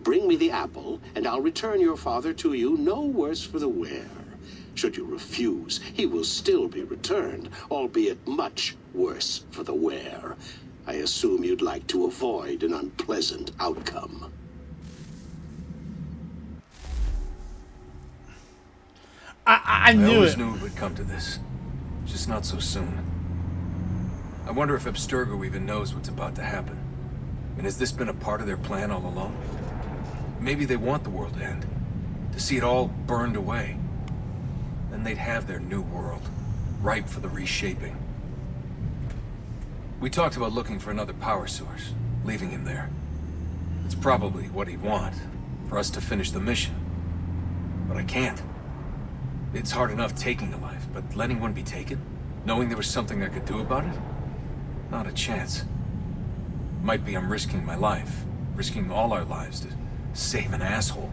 Bring me the apple, and I'll return your father to you no worse for the wear. Should you refuse, he will still be returned, albeit much worse for the wear. I assume you'd like to avoid an unpleasant outcome. I knew always it. knew it would come to this. Just not so soon. I wonder if Abstergo even knows what's about to happen. And has this been a part of their plan all along? Maybe they want the world to end. To see it all burned away. Then they'd have their new world, ripe for the reshaping. We talked about looking for another power source, leaving him there. It's probably what he'd want, for us to finish the mission. But I can't. It's hard enough taking a life, but letting one be taken? Knowing there was something I could do about it? Not a chance. Might be I'm risking my life, risking all our lives to save an asshole.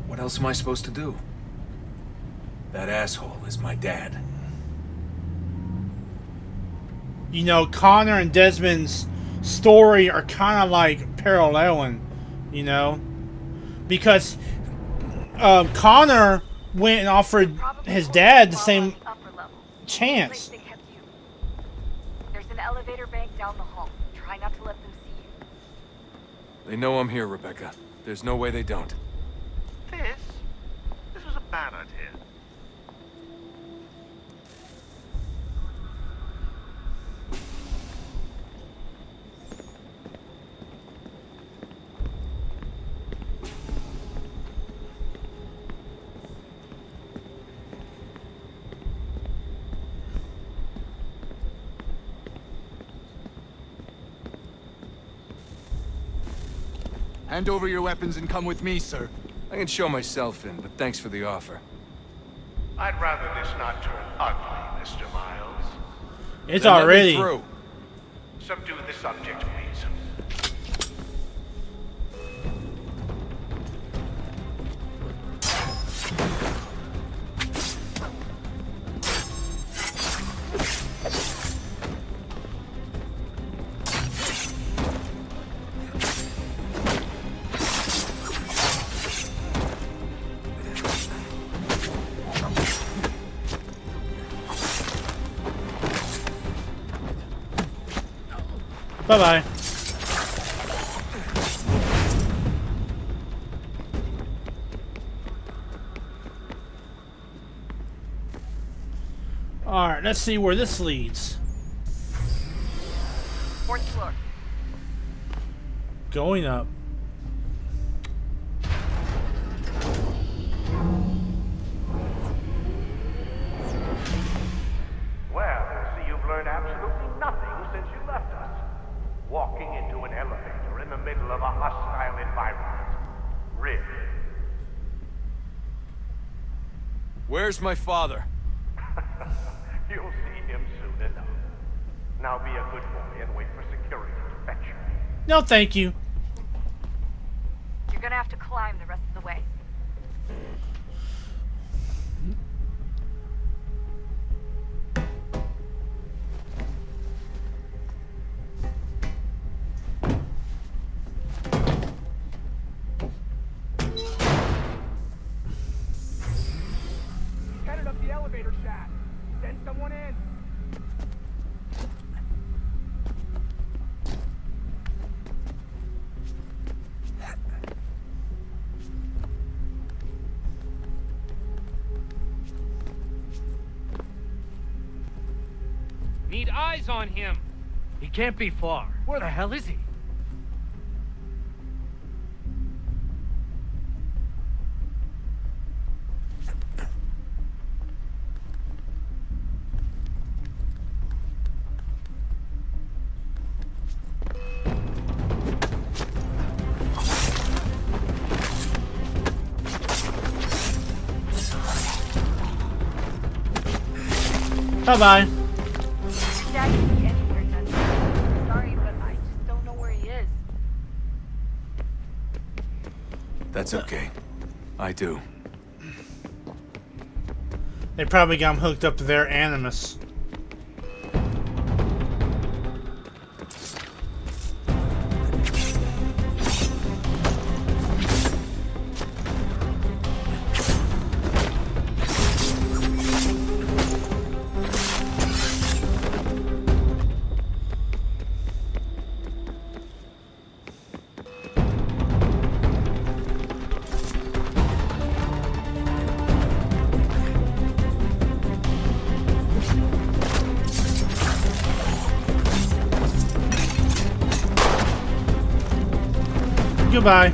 What else am I supposed to do? That asshole is my dad. You know, Connor and Desmond's story are kind of like paralleling, you know? Because Connor went and offered his dad the same chance. There's an elevator bank down the hall. Try not to let them see you. They know I'm here, Rebecca. There's no way they don't. This was a bad idea. Hand over your weapons and come with me, sir. I can show myself in, but thanks for the offer. I'd rather this not turn ugly, Mr. Miles. It's Then let me already through. Subdue the subject, please. Bye-bye. Alright, let's see where this leads. Fourth floor. Going up. Well, I see you've learned absolutely nothing since you left us. Walking into an elevator in the middle of a hostile environment. Really? Where's my father? You'll see him soon enough. Now be a good boy and wait for security to fetch you. No, thank you. You're gonna have to climb the rest of the way. Headed up the elevator shaft. Send someone in. Need eyes on him. He can't be far. Where the hell is he? Bye-bye. Dad could be anywhere, Dustin. Sorry, but I just don't know where he is. That's okay. I do. They probably got him hooked up to their animus. Goodbye.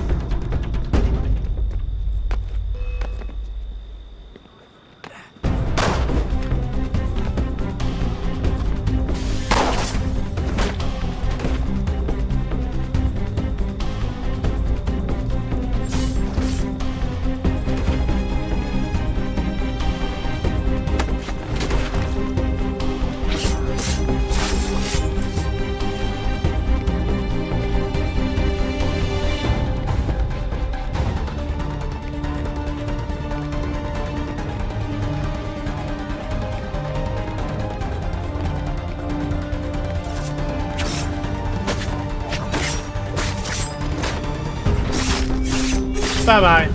Bye-bye.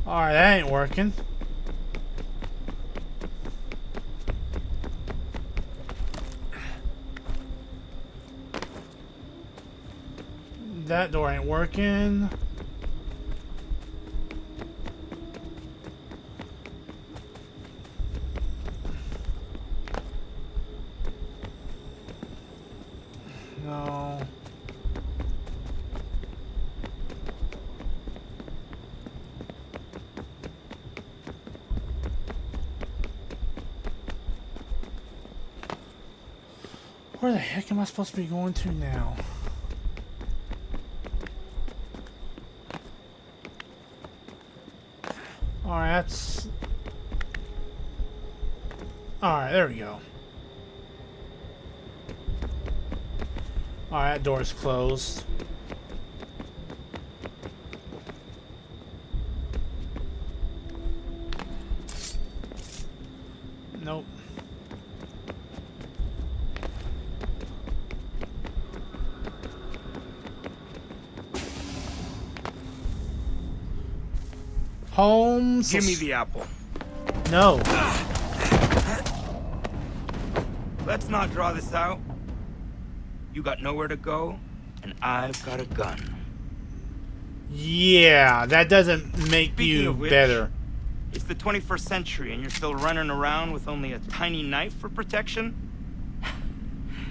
Alright, that ain't working. That door ain't working. No. Where the heck am I supposed to be going to now? Alright, that's... Alright, there we go. Alright, that door's closed. Nope. Holmes. Give me the apple. No. Let's not draw this out. You got nowhere to go, and I've got a gun. Yeah, that doesn't make Speaking you of which, better. It's the 21st century, and you're still running around with only a tiny knife for protection?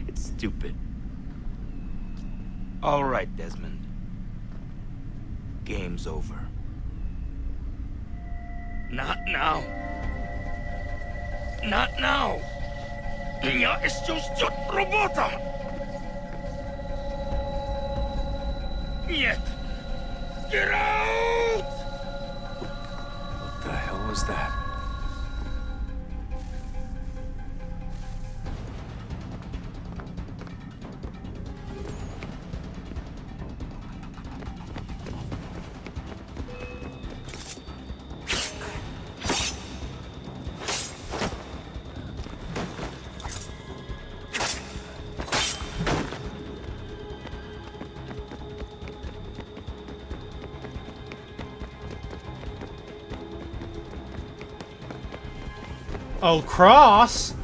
It's stupid. All right, Desmond. Game's over. Not now. Not now. Я еще ждет работа. Нет. Get out! What the hell was that? Oh, cross?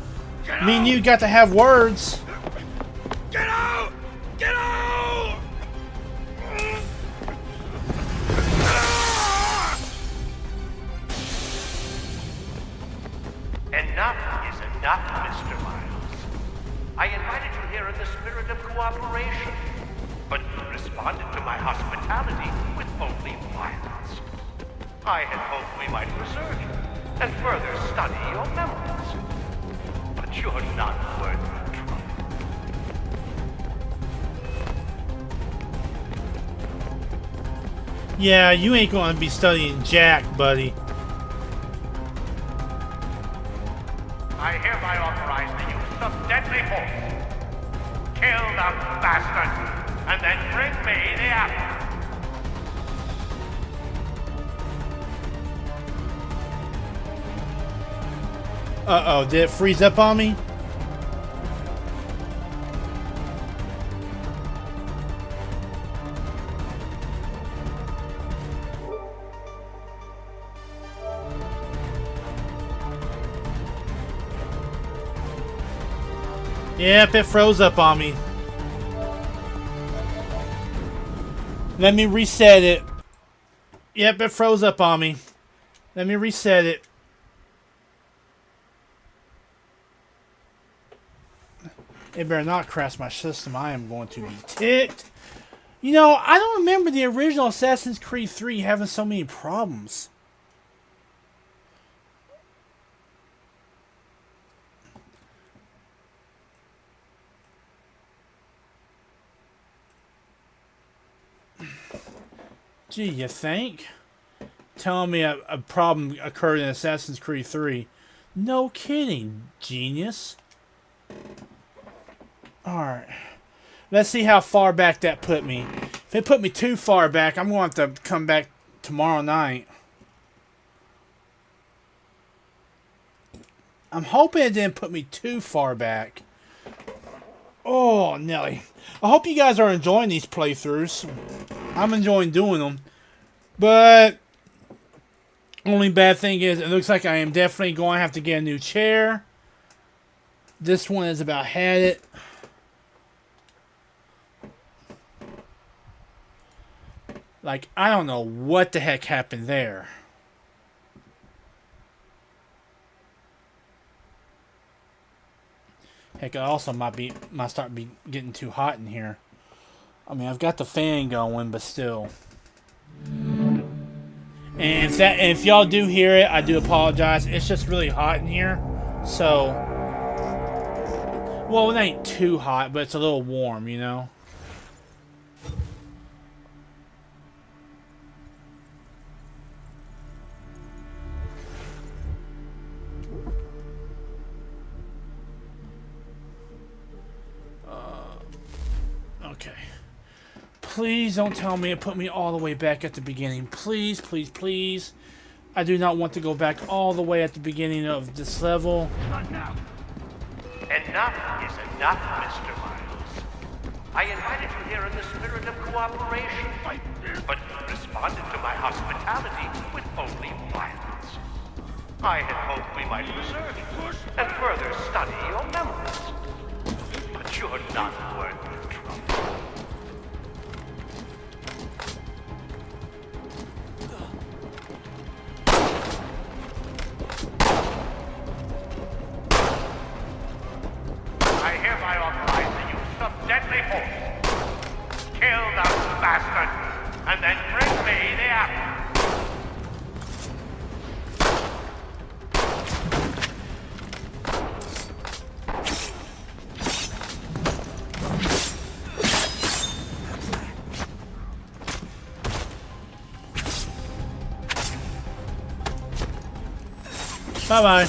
Me and you got to have words. Get out! Get out! Enough is enough, Mr. Miles. I invited you here in the spirit of cooperation, but you responded to my hospitality with only violence. I had hoped we might preserve you and further study your memories. But you're not worth the trouble. Yeah, you ain't gonna be studying Jack, buddy. I hereby authorize the use of deadly force. Kill the bastard, and then bring me the apple. Uh-oh, did it freeze up on me? Yep, it froze up on me. Let me reset it. Yep, it froze up on me. Let me reset it. It better not crash my system. I am going to be ticked. You know, I don't remember the original Assassin's Creed 3 having so many problems. Gee, you think? Telling me a problem occurred in Assassin's Creed 3. No kidding, genius. Alright. Let's see how far back that put me. If it put me too far back, I'm going to have to come back tomorrow night. I'm hoping it didn't put me too far back. Oh, Nelly. I hope you guys are enjoying these playthroughs. I'm enjoying doing them. But only bad thing is it looks like I am definitely going to have to get a new chair. This one is about had it. Like, I don't know what the heck happened there. Heck, it also might start getting too hot in here. I mean, I've got the fan going, but still. And if y'all do hear it, I do apologize. It's just really hot in here. So, well, it ain't too hot, but it's a little warm, you know? Okay. Please don't tell me it put me all the way back at the beginning. Please, please, please. I do not want to go back all the way at the beginning of this level. Not now. Enough is enough, Mr. Miles. I invited you here in the spirit of cooperation, but you responded to my hospitality with only violence. I had hoped we might preserve you and further study your memories. But you're not worth the trouble. I hereby authorize the use of deadly force. Kill the bastard, and then bring me the apple. Bye-bye.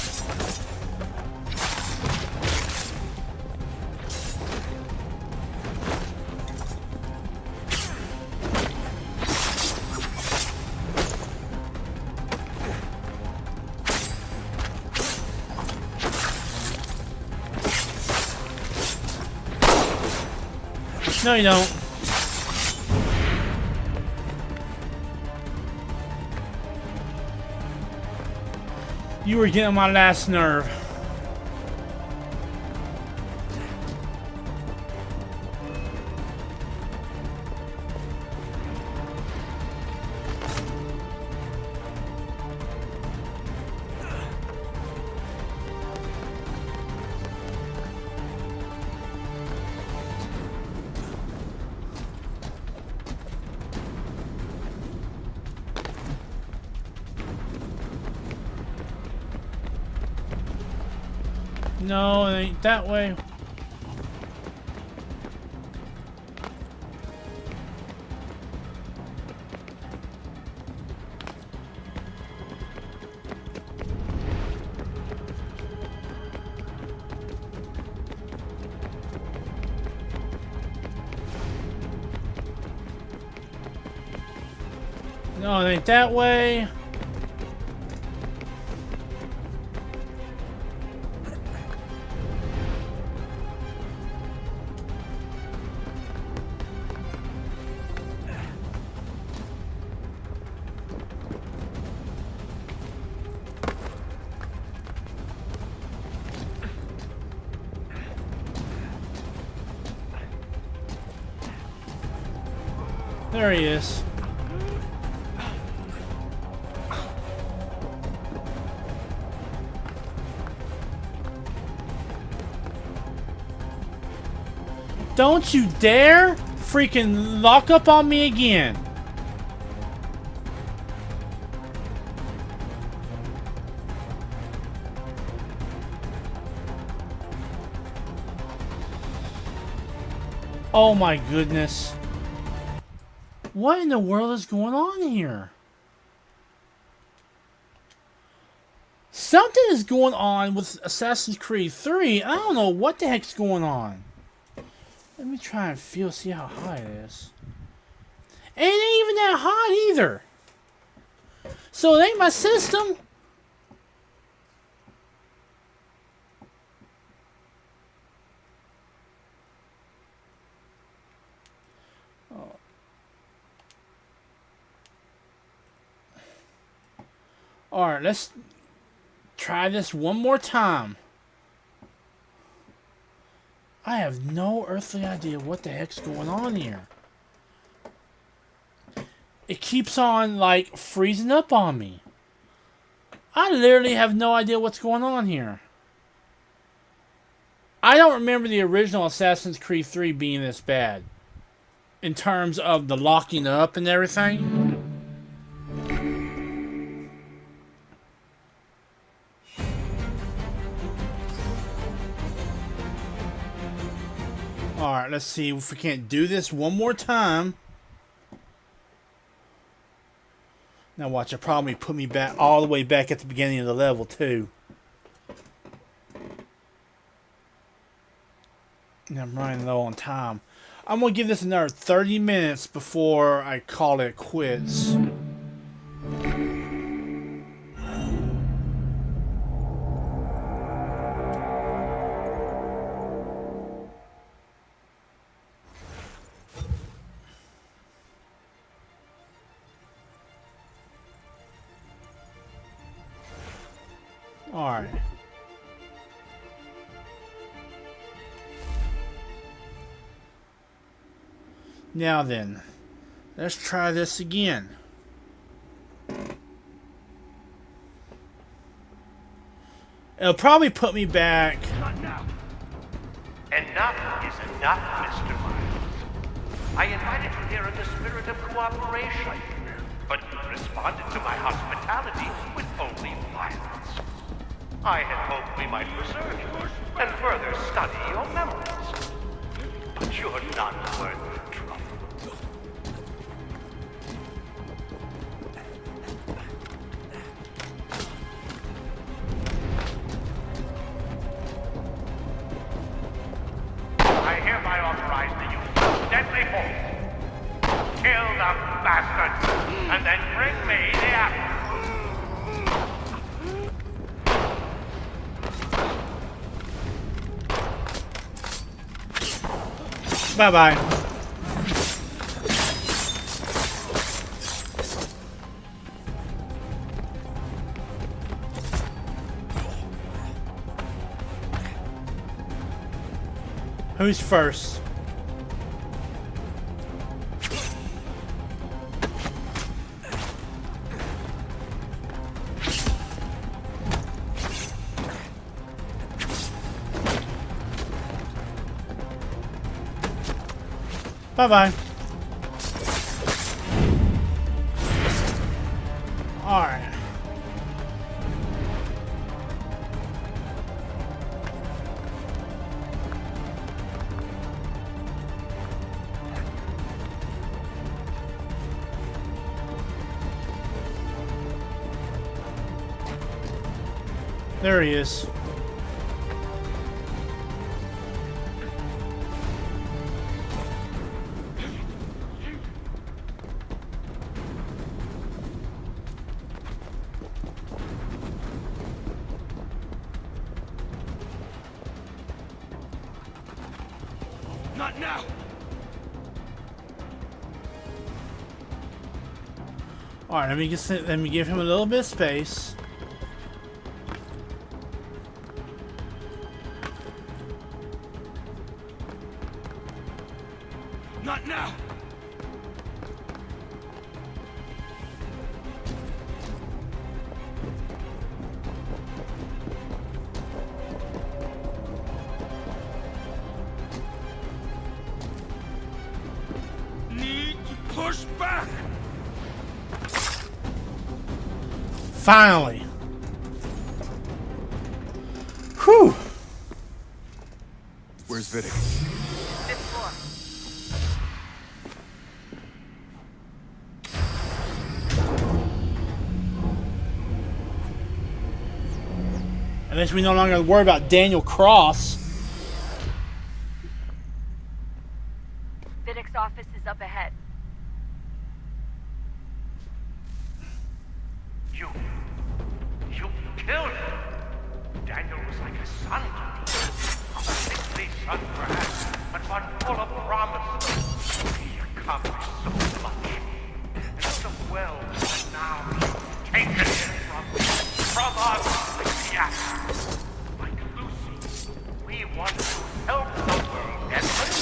No, you don't. You were getting on my last nerve. No, it ain't that way. No, it ain't that way. There he is. Don't you dare freaking lock up on me again. Oh my goodness. What in the world is going on here? Something is going on with Assassin's Creed 3. I don't know what the heck's going on. Let me try and see how high it is. It ain't even that hot either. So it ain't my system. Oh. Alright, let's try this one more time. I have no earthly idea what the heck's going on here. It keeps on, like, freezing up on me. I literally have no idea what's going on here. I don't remember the original Assassin's Creed 3 being this bad. In terms of the locking up and everything. Alright, let's see if we can't do this one more time. Now watch, it probably put me back all the way back at the beginning of the level too. And I'm running low on time. I'm going to give this another 30 minutes before I call it quits. Alright. Now then, let's try this again. It'll probably put me back. Not now. Enough is enough, Mr. Miles. I invited you here in the spirit of cooperation, but you responded to my hospitality with only violence. I had hoped we might preserve you and further study your memories. But you're not worth the trouble. I hereby authorize the use of deadly force. Kill the bastard, and then bring me the apple. Bye-bye. Who's first? Bye-bye. Alright. There he is. Not now! Alright, let me give him a little bit of space. Not now! Need to push back! Finally. Whew. Where's Vidic? Fifth floor. At least we no longer worry about Daniel Cross. Vidic's office is up ahead. You killed him! Daniel was like a son to me. A sickly son, perhaps, but one full of promise. He accomplished so much. And so well, and now you've taken him from us like Jack. Like Lucy. We want to help the world, Edmund.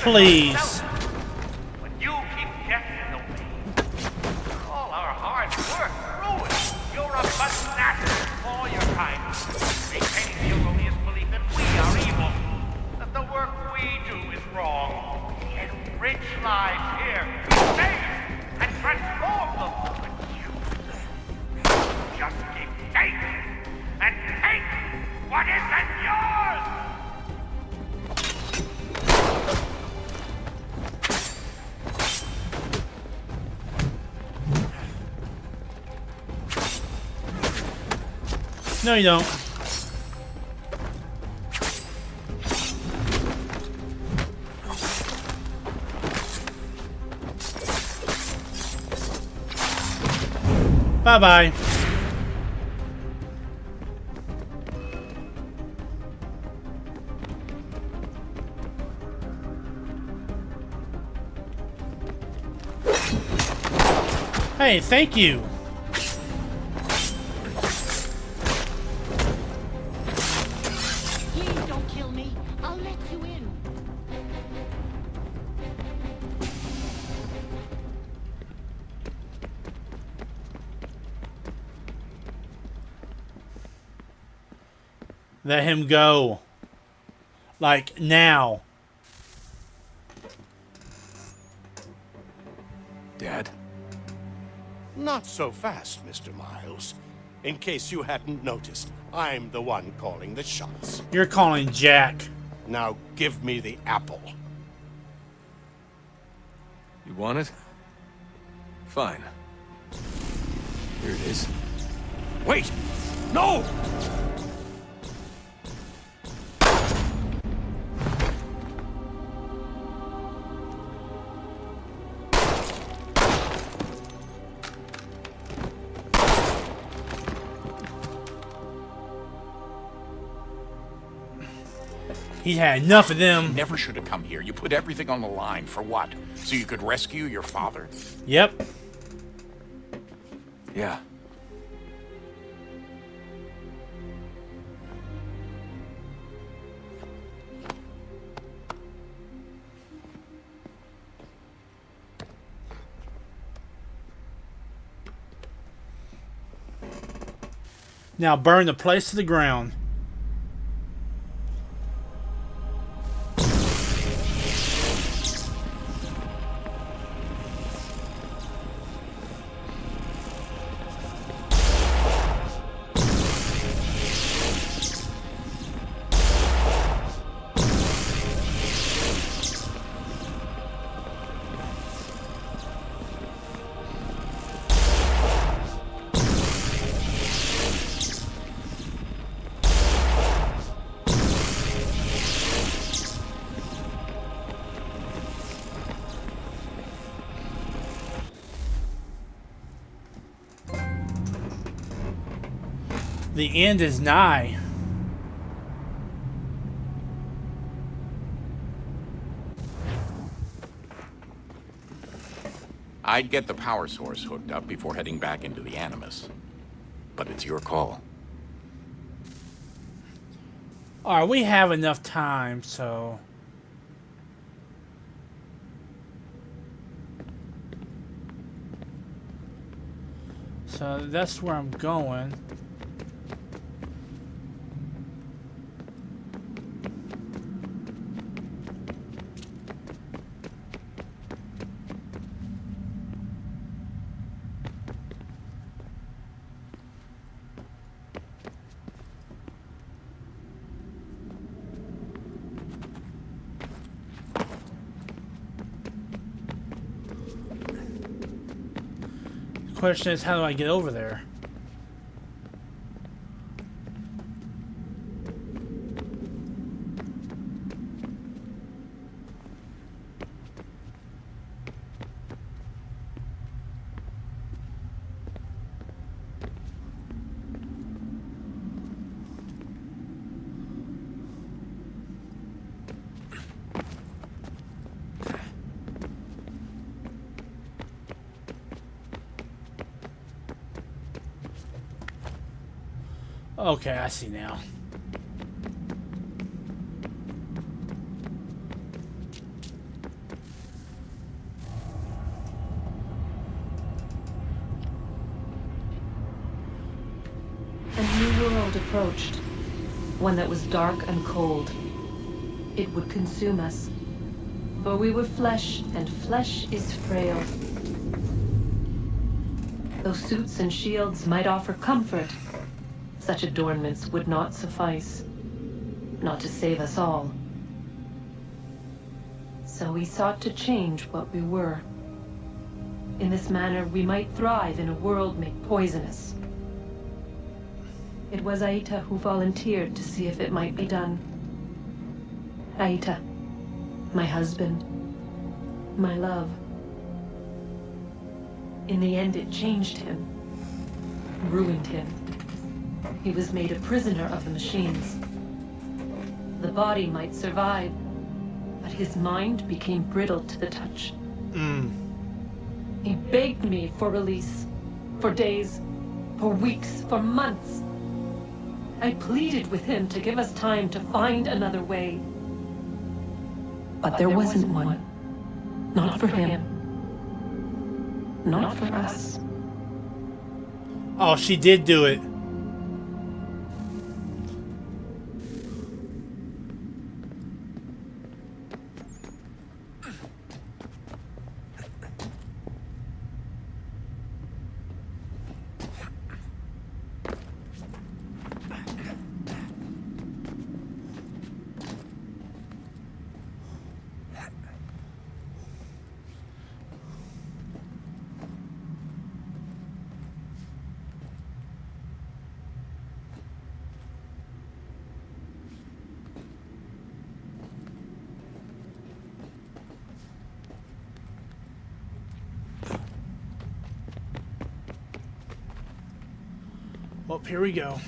Please. But you keep getting in the way. All our hard work ruined. You're a bastard. All your time. Maintaining the erroneous belief that we are evil. That the work we do is wrong. Enrich lives here. Save and transform them. But you just keep taking and take what isn't yours. No, you don't. Bye-bye. Hey, thank you. me. I'll let you in. Let him go. Like, now. Dad? Not so fast, Mr. Miles. In case you hadn't noticed, I'm the one calling the shots. You're calling Jack. Now give me the apple. You want it? Fine. Here it is. Wait! No! He had enough of them. You never should have come here. You put everything on the line. For what? So you could rescue your father? Yep. Yeah. Now burn the place to the ground. The end is nigh. I'd get the power source hooked up before heading back into the Animus. But it's your call. Alright, we have enough time, so... So that's where I'm going. Question is, how do I get over there? Okay, I see now. A new world approached. One that was dark and cold. It would consume us. For we were flesh, and flesh is frail. Though suits and shields might offer comfort, such adornments would not suffice. Not to save us all. So we sought to change what we were. In this manner, we might thrive in a world made poisonous. It was Aita who volunteered to see if it might be done. Aita, my husband, my love. In the end, it changed him, ruined him. He was made a prisoner of the machines. The body might survive, but his mind became brittle to the touch. He begged me for release, for days, for weeks, for months. I pleaded with him to give us time to find another way. But there wasn't one. Not for him. Not for us. Oh, she did do it. Well, here we go.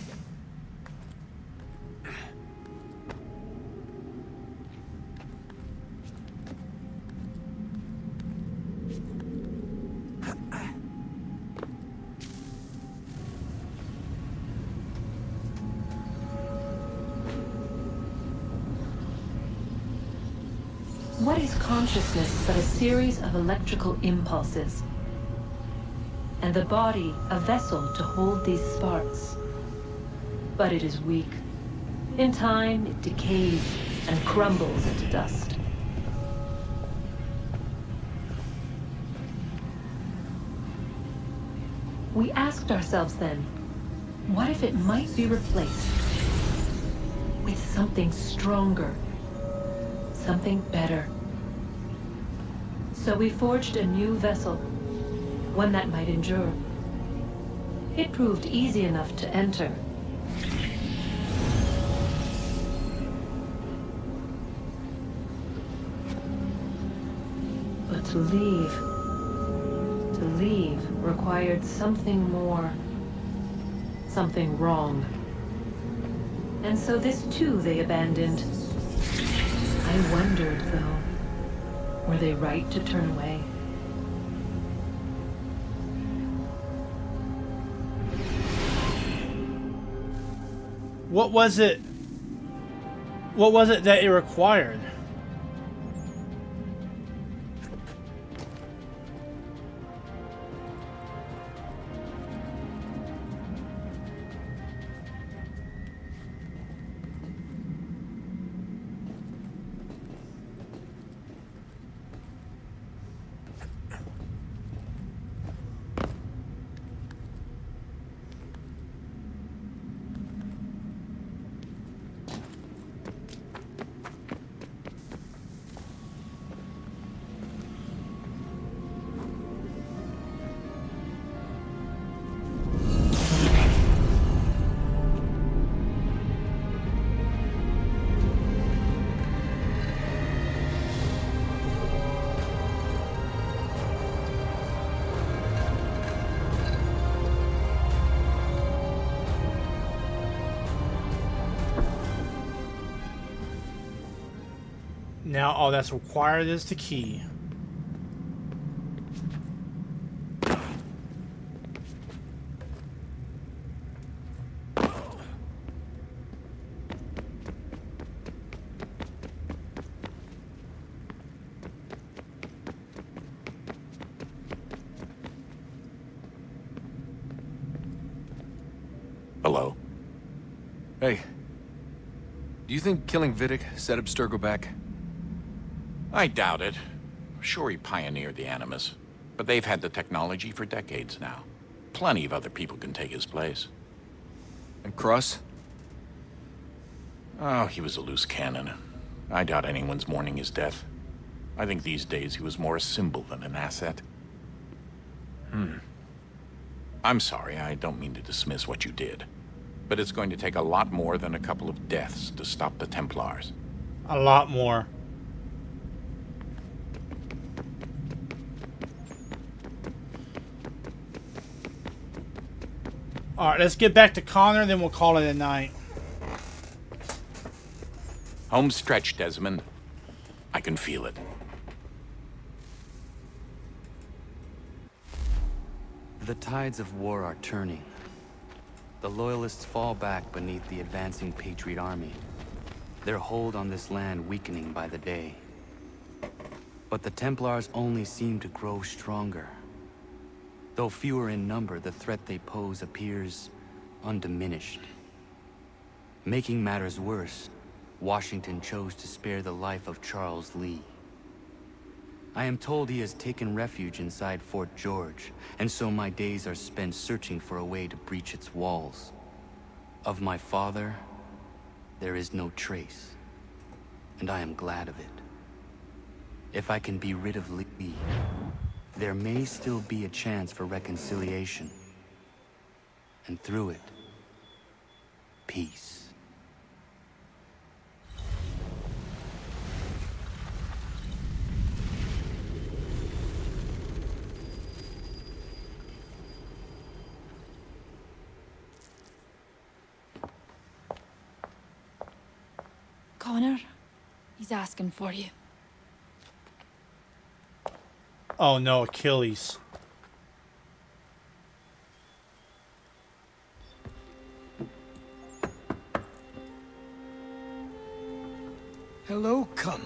What is consciousness but a series of electrical impulses? And the body a vessel to hold these sparks. But it is weak. In time, it decays and crumbles into dust. We asked ourselves then, what if it might be replaced with something stronger, something better? So we forged a new vessel, one that might endure. It proved easy enough to enter. But to leave required something more, something wrong. And so this too they abandoned. I wondered, though, were they right to turn away? What was it? What was it that it required? Now all that's required is the key. Hello? Hey. Do you think killing Vidic set Abstergo back? I doubt it. Sure, he pioneered the Animus, but they've had the technology for decades now. Plenty of other people can take his place. And Cross? Oh, he was a loose cannon. I doubt anyone's mourning his death. I think these days he was more a symbol than an asset. I'm sorry, I don't mean to dismiss what you did. But it's going to take a lot more than a couple of deaths to stop the Templars. A lot more. Alright, let's get back to Connor, then we'll call it a night. Home stretch, Desmond. I can feel it. The tides of war are turning. The Loyalists fall back beneath the advancing Patriot army, their hold on this land weakening by the day. But the Templars only seem to grow stronger. Though fewer in number, the threat they pose appears undiminished. Making matters worse, Washington chose to spare the life of Charles Lee. I am told he has taken refuge inside Fort George, and so my days are spent searching for a way to breach its walls. Of my father, there is no trace, and I am glad of it. If I can be rid of Lee, there may still be a chance for reconciliation. And through it, peace. Connor, he's asking for you. Oh no, Achilles. Hello, Connor.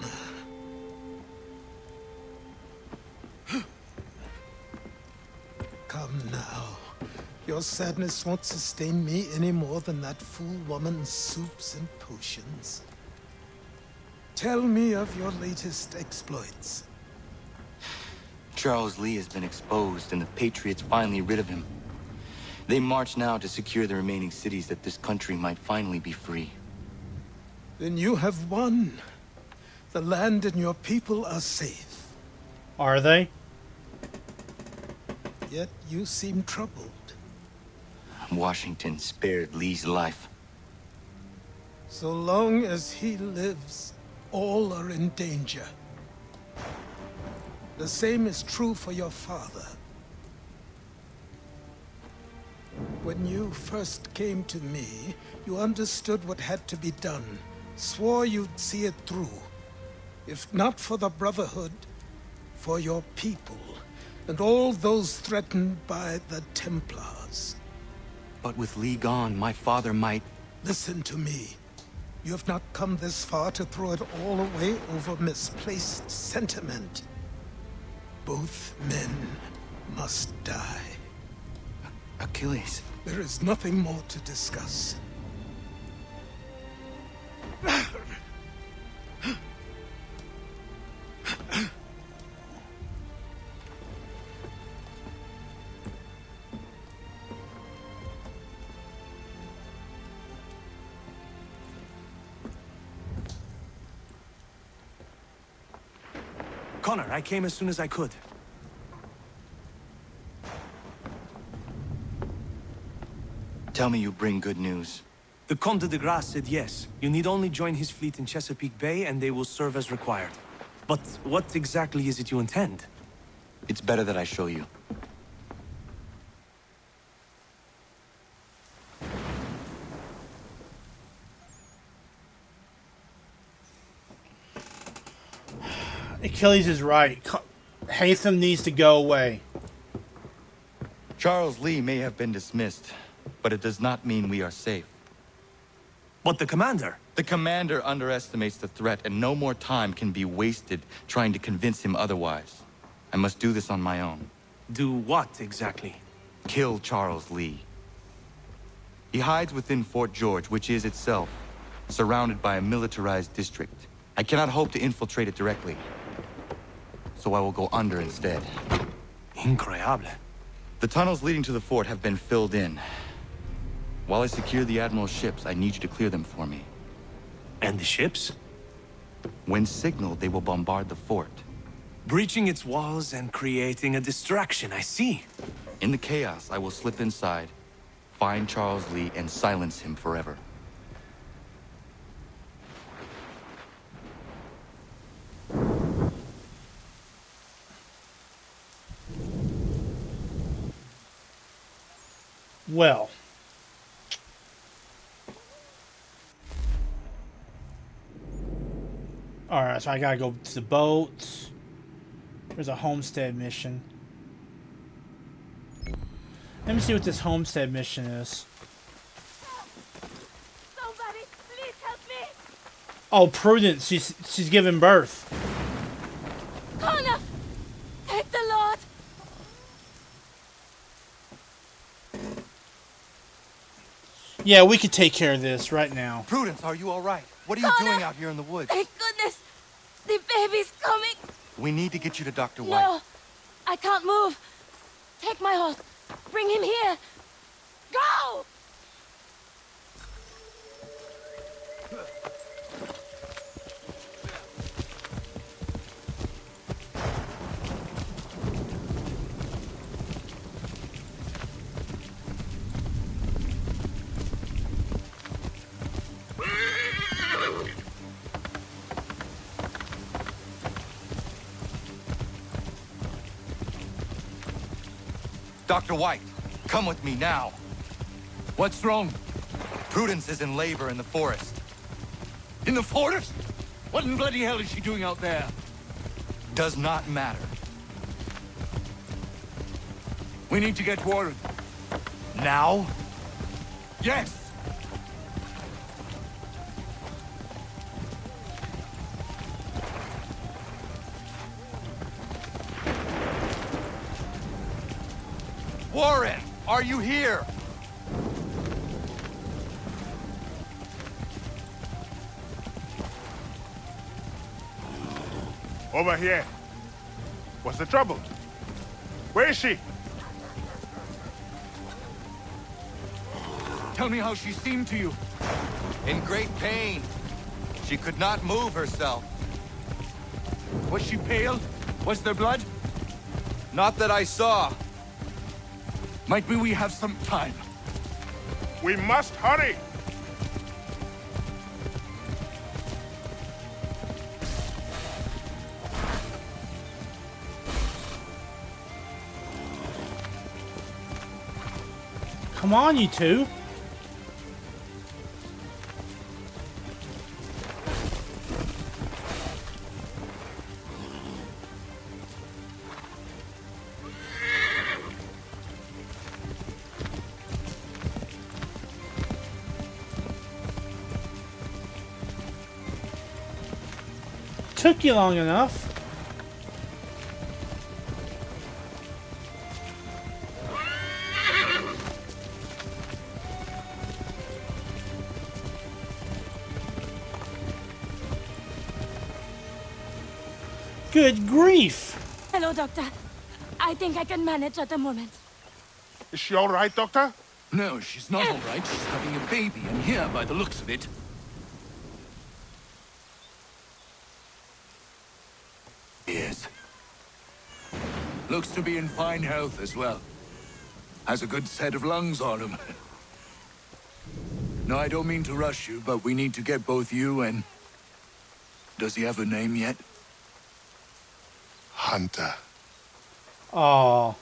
Come now. Your sadness won't sustain me any more than that fool woman's soups and potions. Tell me of your latest exploits. Charles Lee has been exposed, and the Patriots finally rid of him. They march now to secure the remaining cities that this country might finally be free. Then you have won. The land and your people are safe. Are they? Yet you seem troubled. Washington spared Lee's life. So long as he lives, all are in danger. The same is true for your father. When you first came to me, you understood what had to be done, swore you'd see it through. If not for the Brotherhood, for your people, and all those threatened by the Templars. But with Lee gone, my father might... Listen to me. You have not come this far to throw it all away over misplaced sentiment. Both men must die. Achilles. There is nothing more to discuss. Connor, I came as soon as I could. Tell me you bring good news. The Comte de Grasse said yes. You need only join his fleet in Chesapeake Bay and they will serve as required. But what exactly is it you intend? It's better that I show you. Achilles is right. Haytham needs to go away. Charles Lee may have been dismissed, but it does not mean we are safe. But the commander? The commander underestimates the threat, and no more time can be wasted trying to convince him otherwise. I must do this on my own. Do what, exactly? Kill Charles Lee. He hides within Fort George, which is itself surrounded by a militarized district. I cannot hope to infiltrate it directly, so I will go under instead. Incroyable. The tunnels leading to the fort have been filled in. While I secure the Admiral's ships, I need you to clear them for me. And the ships? When signaled, they will bombard the fort. Breaching its walls and creating a distraction, I see. In the chaos, I will slip inside, find Charles Lee, and silence him forever. Well. Alright, so I gotta go to the boat. There's a homestead mission. Let me see what this homestead mission is. Oh, Prudence, she's giving birth. Connor! Thank the Lord! Yeah, we could take care of this right now. Prudence, are you all right? What are you Connor! doing out here in the woods? Thank goodness! The baby's coming! We need to get you to Dr. White. No! I can't move! Take my horse! Bring him here! Go! Dr. White, come with me now. What's wrong? Prudence is in labor in the forest. In the forest? What in bloody hell is she doing out there? Does not matter. We need to get Warren. Now? Yes! Warren, are you here? Over here. What's the trouble? Where is she? Tell me how she seemed to you. In great pain. She could not move herself. Was she pale? Was there blood? Not that I saw. Might we have some time? We must hurry. Come on, you two. Took you long enough. Good grief! Hello, Doctor. I think I can manage at the moment. Is she all right, Doctor? No, she's not all right. She's having a baby, and here, by the looks of it. Yes. Looks to be in fine health as well. Has a good set of lungs on him. No, I don't mean to rush you, but we need to get both you and... Does he have a name yet? Hunter. Oh,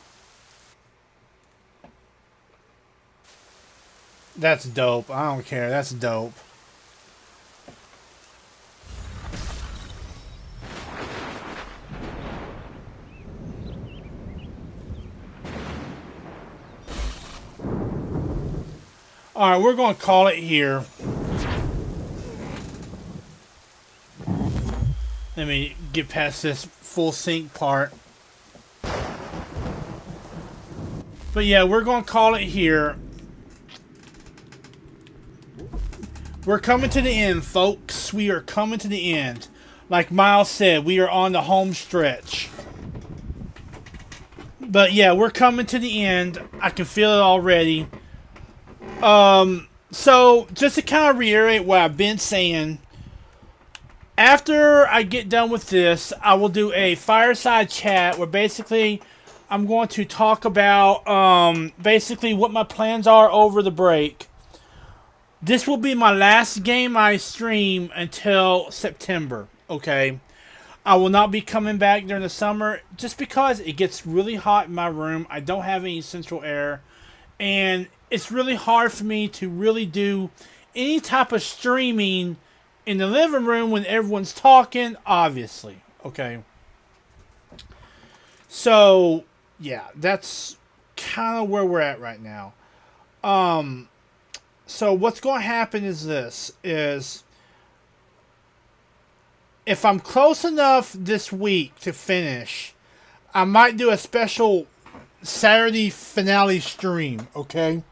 that's dope. I don't care. That's dope. All right, we're going to call it here. Let me get past this full sync part. But yeah, we're going to call it here. We're coming to the end, folks. We are coming to the end. Like Miles said, we are on the home stretch. But yeah, we're coming to the end. I can feel it already. So, just to kind of reiterate what I've been saying, after I get done with this, I will do a fireside chat where basically I'm going to talk about basically what my plans are over the break. This will be my last game I stream until September, okay? I will not be coming back during the summer just because it gets really hot in my room. I don't have any central air. And it's really hard for me to really do any type of streaming in the living room when everyone's talking, obviously, okay? So, yeah, that's kind of where we're at right now. So what's going to happen is this, is if I'm close enough this week to finish, I might do a special Saturday finale stream, okay?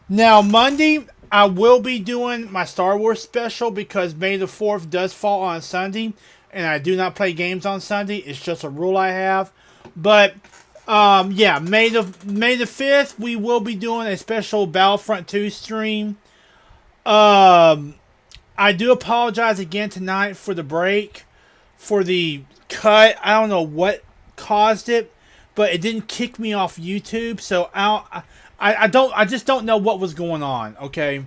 Now, Monday, I will be doing my Star Wars special because May the 4th does fall on Sunday, and I do not play games on Sunday. It's just a rule I have. But, yeah, May the 5th, we will be doing a special Battlefront 2 stream. I do apologize again tonight for the break, for the cut. I don't know what caused it, but it didn't kick me off YouTube, so I just don't know what was going on, okay?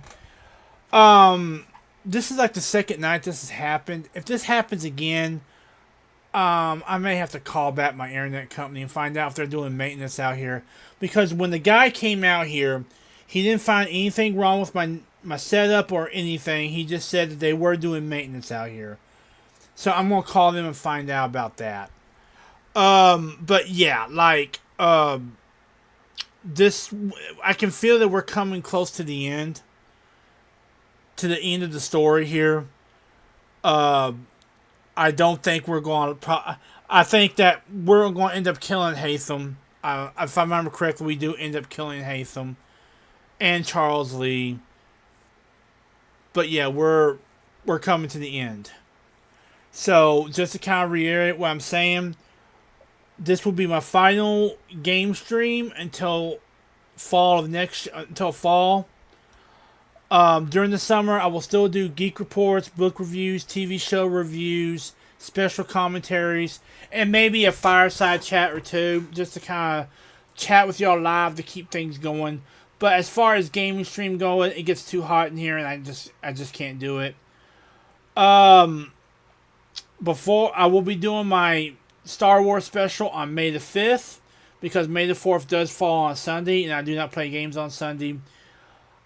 This is like the second night this has happened. If this happens again, I may have to call back my internet company and find out if they're doing maintenance out here. Because when the guy came out here, he didn't find anything wrong with my setup or anything. He just said that they were doing maintenance out here. So I'm going to call them and find out about that. But yeah, like, this, I can feel that we're coming close to the end. To the end of the story here. I don't think we're going to, I think that we're going to end up killing Hatham. If I remember correctly, we do end up killing Hatham and Charles Lee. But yeah, we're coming to the end. So just to kind of reiterate what I'm saying, this will be my final game stream until fall. During the summer, I will still do geek reports, book reviews, TV show reviews, special commentaries, and maybe a fireside chat or two, just to kind of chat with y'all live to keep things going. But as far as gaming stream going, it gets too hot in here, and I just can't do it. Before I will be doing my Star Wars special on May the 5th, because May the 4th does fall on Sunday, and I do not play games on Sunday.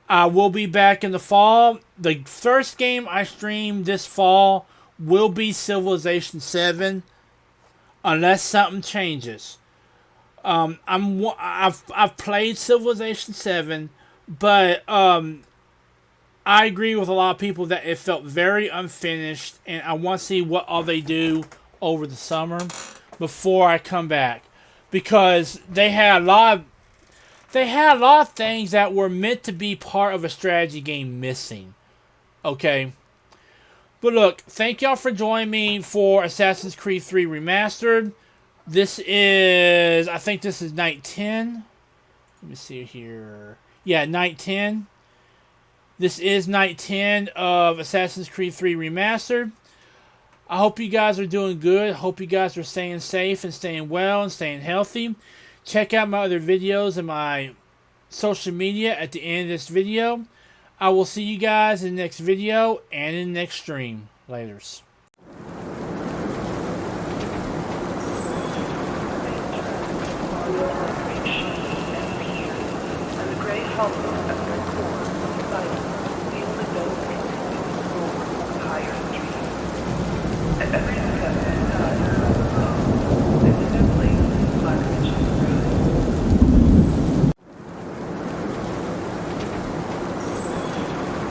I will be back in the fall. The first game I stream this fall will be Civilization 7, unless something changes. I've played Civilization 7, but I agree with a lot of people that it felt very unfinished, and I want to see what all they do over the summer before I come back, because they had a lot of things that were meant to be part of a strategy game missing. Okay. But look, thank y'all for joining me for Assassin's Creed 3 Remastered. I think this is night 10. Let me see here. Yeah, night 10. This is night 10 of Assassin's Creed 3 Remastered. I hope you guys are doing good. I hope you guys are staying safe and staying well and staying healthy. Check out my other videos and my social media at the end of this video. I will see you guys in the next video and in the next stream. Laters.